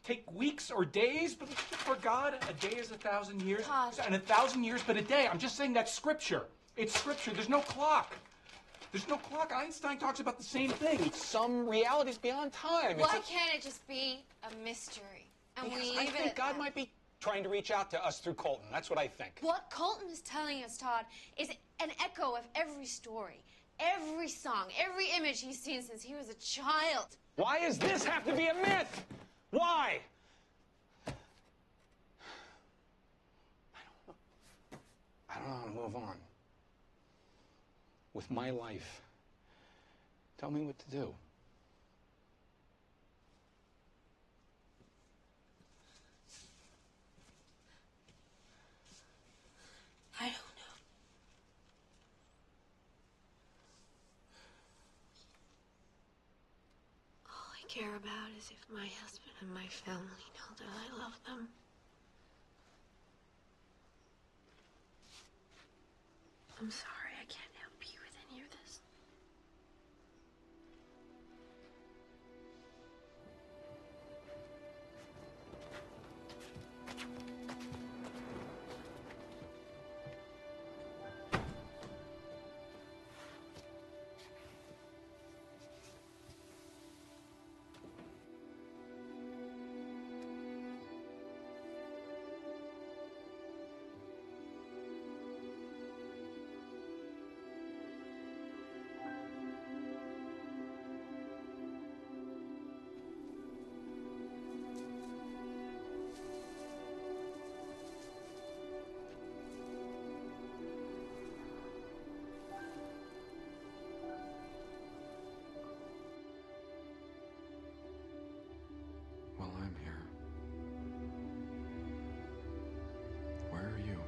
Take weeks or days, but for God, a day is 1,000 years. Pause. And 1,000 years, but a day. I'm just saying that's scripture. It's scripture. There's no clock. There's no clock. Einstein talks about the same thing. Some realities beyond time. Why can't it just be a mystery? And we leave I it think at God that? might be trying to reach out to us through Colton. That's what I think. What Colton is telling us, Todd, is an echo of every story, every song, every image he's seen since he was a child. Why does this have to be a myth? Why? I don't know how to move on with my life. Tell me what to do. I don't know. All I care about is if my husband and my family know that I love them. I'm sorry, I can't help you with any of this. Well, I'm here. Where are you?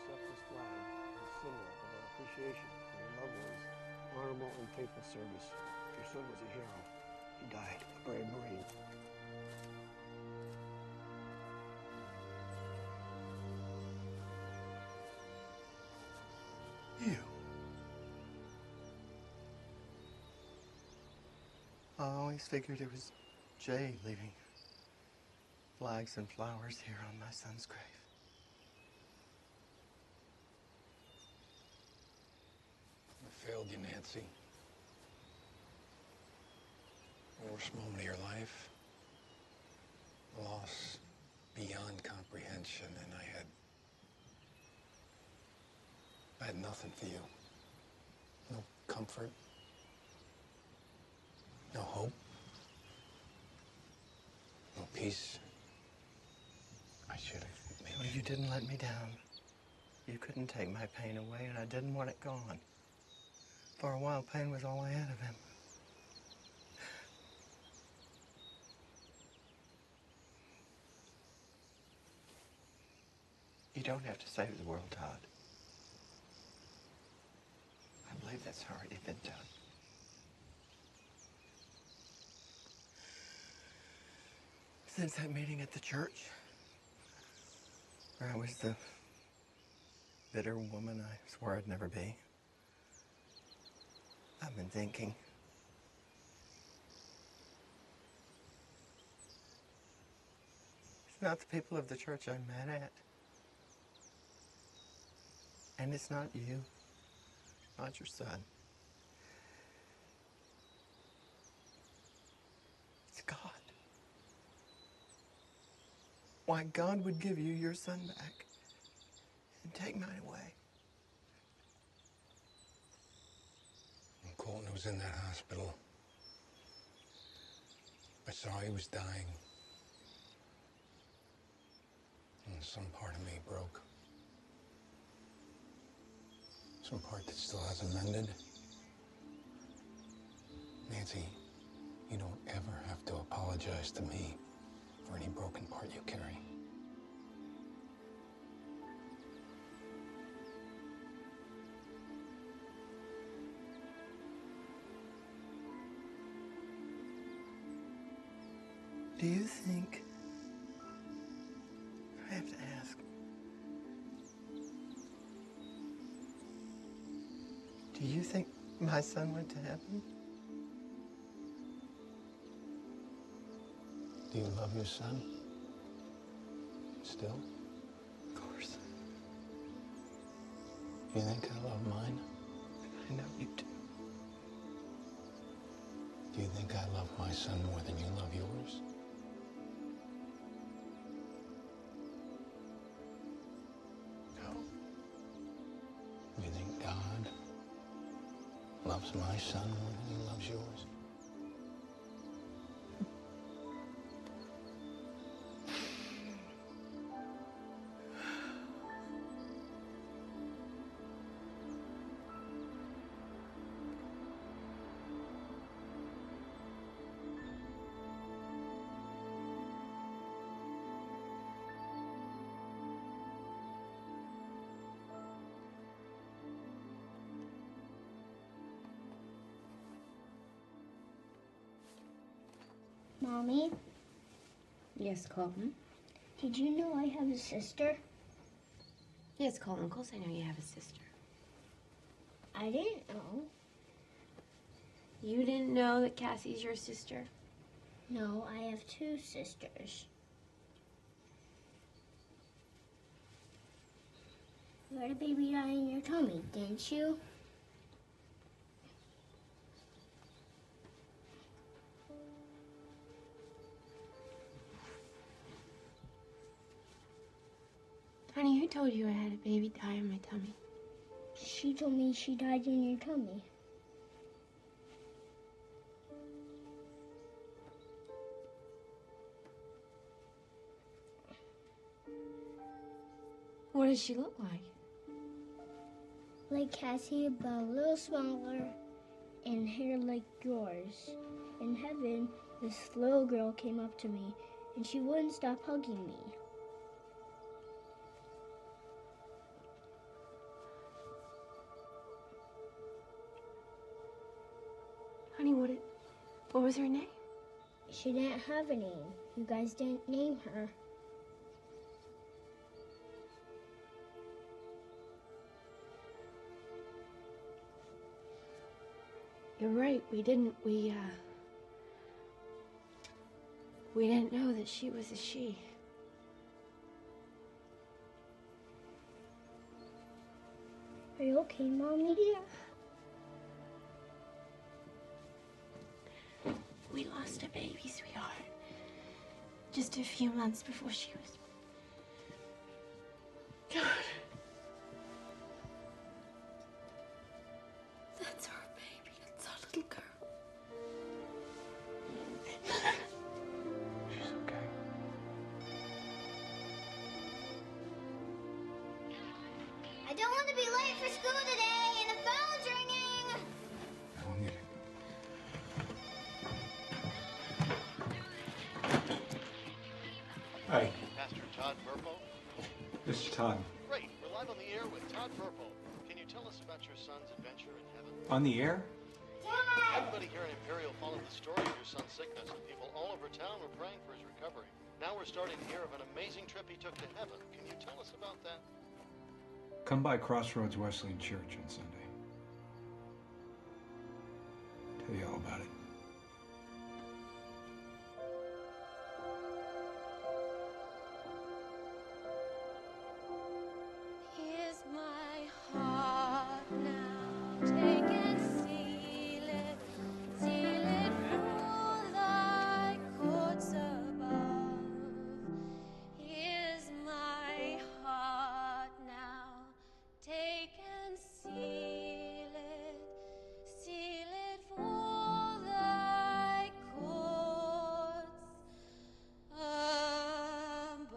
Accept this flag as a symbol of our appreciation for your loved ones' honorable and faithful service. Your son was a hero. He died a brave Marine. You. I always figured it was Jay leaving flags and flowers here on my son's grave. I failed you, Nancy. The worst moment of your life. Loss beyond comprehension, and I had nothing for you. No comfort. No hope. No peace. I should have maybe. Well, you didn't let me down. You couldn't take my pain away, and I didn't want it gone. For a while, pain was all I had of him. You don't have to save the world, Todd. I believe that's already been done. Since that meeting at the church, where I was the bitter woman I swore I'd never be, I've been thinking. It's not the people of the church I'm mad at. And it's not you, not your son. It's God. Why God would give you your son back and take mine away. When Colton was in that hospital, I saw he was dying. And some part of me broke. Some part that still hasn't mended. Nancy, you don't ever have to apologize to me for any broken part you carry. Do you think, I have to ask, do you think my son went to heaven? Do you love your son? Still? Of course. You think I love mine? I know you do. Do you think I love my son more than you love yours? No. Do you think God loves my son more than he loves yours? Mommy, Yes, Colton? did you know I have a sister? Yes, Colton, of course I know you have a sister. I didn't know. You didn't know that Cassie's your sister? No, I have two sisters. You had a baby die in your tummy, didn't you? Honey, who told you I had a baby die in my tummy? She told me she died in your tummy. What does she look like? Like Cassie, but a little smaller and hair like yours. In heaven, this little girl came up to me and she wouldn't stop hugging me. Honey, what was her name? She didn't have a name. You guys didn't name her. You're right, we didn't. We didn't know that she was a she. Are you okay, Mommy dear? We lost a baby, sweetheart. Just a few months before she was... God. That's our baby. That's our little girl. She's okay. I don't want to be late for school today, and the phone's ringing. I'll get it. Hi. Pastor Todd Burpo. This is Todd. Great. We're live on the air with Todd Burpo. Can you tell us about your son's adventure in heaven? On the air? Everybody here in Imperial followed the story of your son's sickness, and people all over town were praying for his recovery. Now we're starting to hear of an amazing trip he took to heaven. Can you tell us about that? Come by Crossroads Wesleyan Church on Sunday. Tell you all about it. Here's my heart now, take and seal it through thy courts above. Here's my heart now, take and seal it for thy courts above.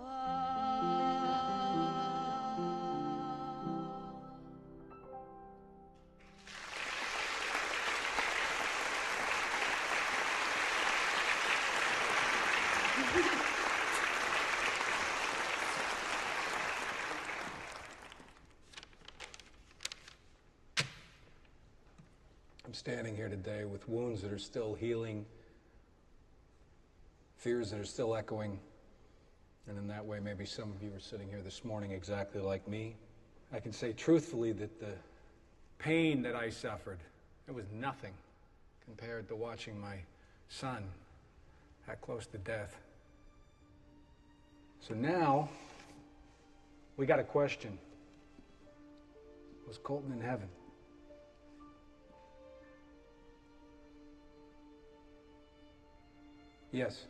I'm standing here today with wounds that are still healing, fears that are still echoing, and in that way, maybe some of you are sitting here this morning exactly like me. I can say truthfully that the pain that I suffered, it was nothing compared to watching my son that close to death. So now, we got a question. Was Colton in heaven? Yes.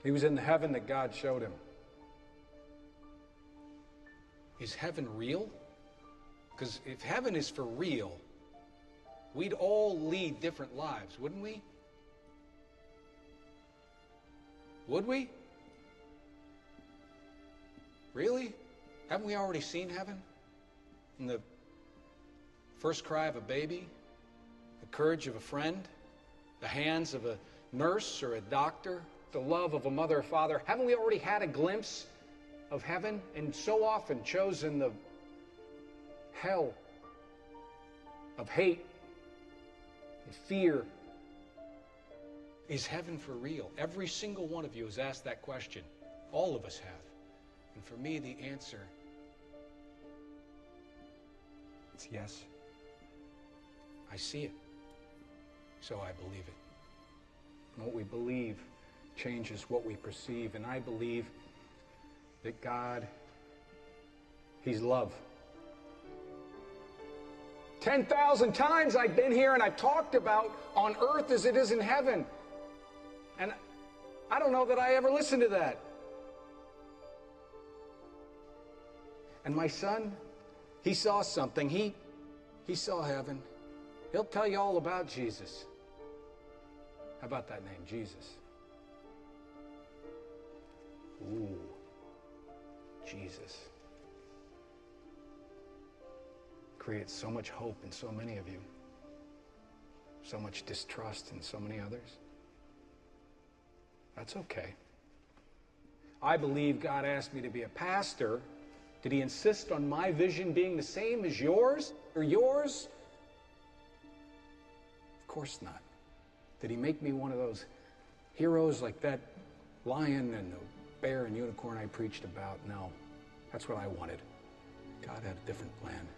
He was in the heaven that God showed him. Is heaven real? Because if heaven is for real, we'd all lead different lives, wouldn't we? Would we? Really? Haven't we already seen heaven? In the first cry of a baby, the courage of a friend, the hands of a nurse or a doctor, the love of a mother or father. Haven't we already had a glimpse of heaven and so often chosen the hell of hate and fear? Is heaven for real? Every single one of you has asked that question. All of us have. And for me, the answer is yes. I see it, so I believe it. And what we believe changes what we perceive, and I believe that God, He's love. 10,000 times I've been here and I've talked about on earth as it is in heaven. And I don't know that I ever listened to that. And my son, he saw something. He saw heaven. He'll tell you all about Jesus. How about that name, Jesus? Ooh, Jesus. Creates so much hope in so many of you. So much distrust in so many others. That's okay. I believe God asked me to be a pastor. Did He insist on my vision being the same as yours or yours? Of course not. Did He make me one of those heroes like that lion and the bear and unicorn I preached about? No. That's what I wanted. God had a different plan.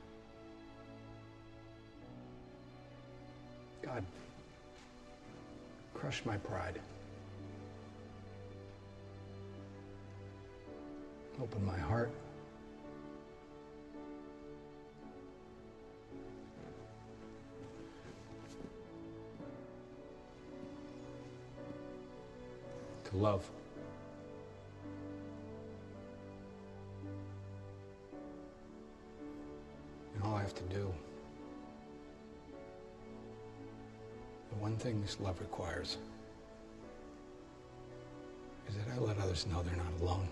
God crushed my pride. Open my heart. To love. And all I have to do, the one thing this love requires, is that I let others know they're not alone.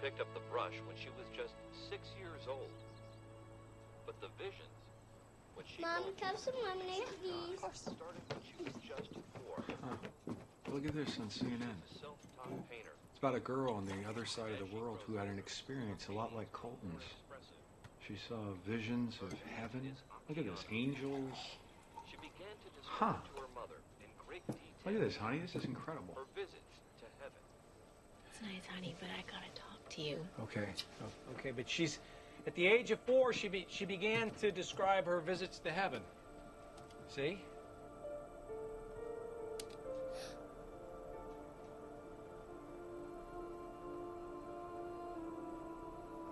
picked up the brush when she was just 6 years old. But the visions, when she Mom, told can I have some lemonade, please? started when she was just 4. Look at this on CNN. Self-taught painter. It's about a girl on the other side of the world who had an experience a lot like Colton's. She saw visions of heaven. Look at this, angels. She began to describe to her mother in great detail. Look at this, honey. This is incredible. Her visits to heaven. It's nice, honey, but I gotta talk to you. Okay. Okay, but she's at the age of 4. She began to describe her visits to heaven. See?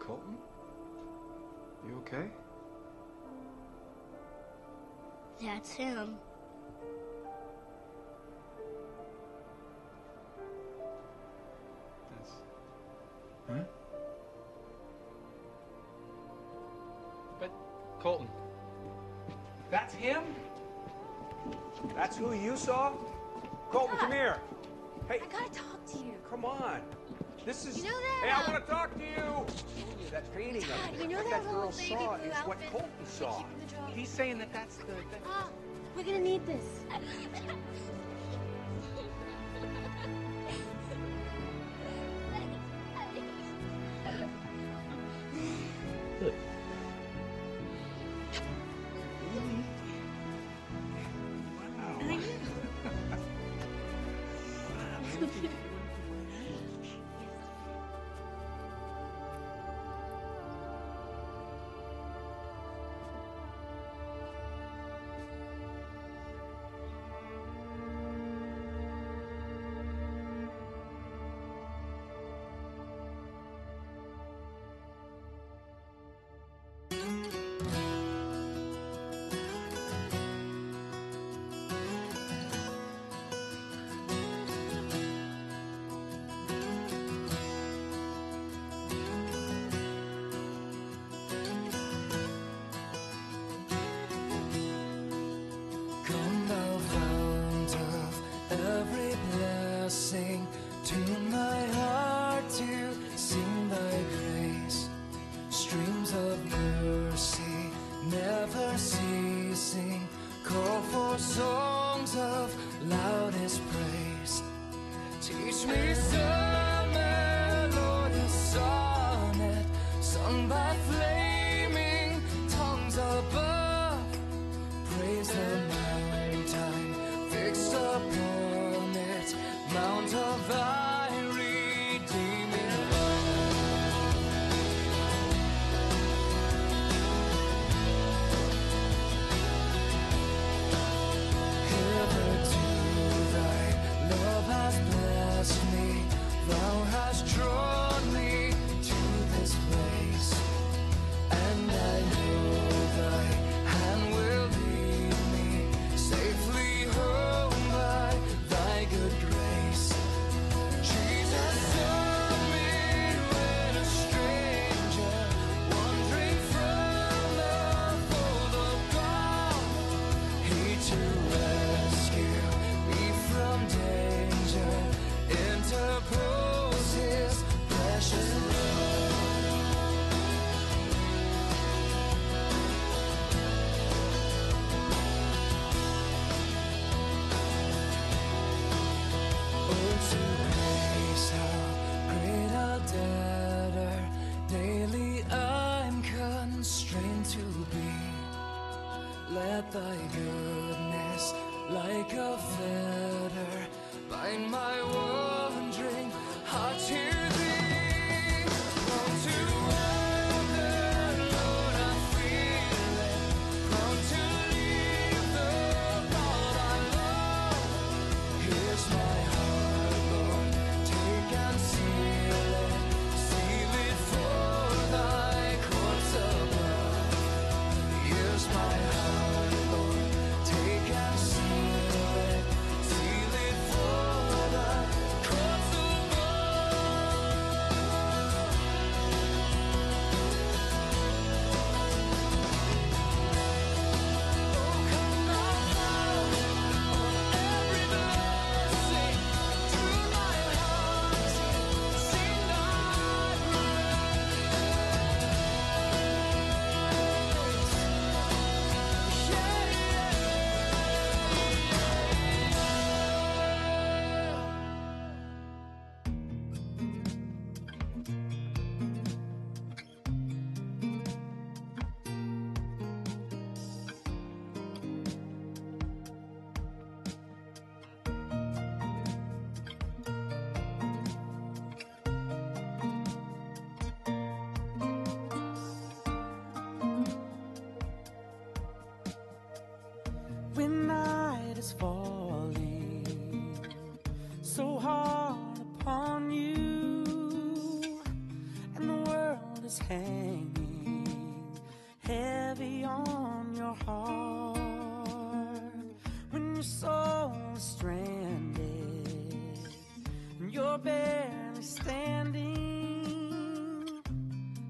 Colton? You okay? That's him. Huh? But, Colton, that's him? That's who you saw? Colton, come here. Hey. I gotta talk to you. Come on. This is... You know that, Hey, I want to talk to you. That painting Dad, up there, you know what that that girl little baby saw blue is what outfit Colton they saw. keep in the drawer? He's saying that that's the... We're gonna need this. Come thou fount of every blessing, tune my heart to sing thy grace. Streams of mercy never ceasing, call for songs of loudest praise. Teach me some melodious sonnet sung by flaming tongues above. Praise the mountain fixed upon it, mount of thy redeeming love. Hitherto thy love has blessed me, thou hast drawn me to this place, and I know thy hand will lead me safely home by thy good grace. Jesus saw me when a stranger, wandering from the fold of God. He to rescue me from danger interposed his precious love. Oh, to grace, how great a debtor daily I'm constrained to be. Let thy goodness, like a fetter, bind my wandering heart to thee. Prone to wander, Lord, I feel it. Prone to leave the God I love. Here's my heart, Lord, take and seal it for thy courts above. Here's my heart, Lord, take and seal it for thy when night is falling so hard upon you, and the world is hanging heavy on your heart, when your soul is stranded and you're barely standing,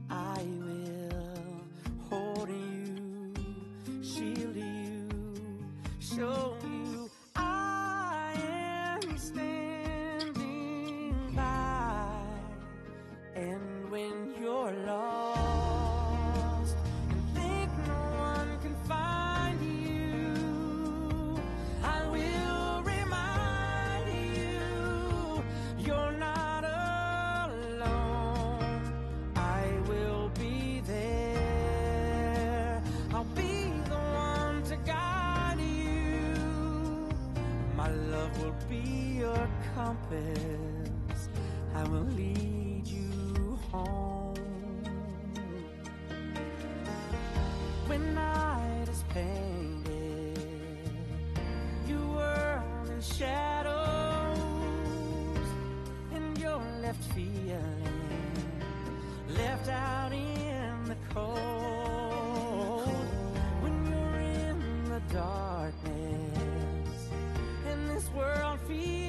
I will hold you, shield you, show you I am standing by. And when you're lost and think no one can find you, I will remind you you're not alone. I will be there. I'll be the one to guide you. My love will be your compass. I will lead you home. When night is painted, your world in shadows, and you're left feeling left out in the cold. When you're in the darkness and this world feels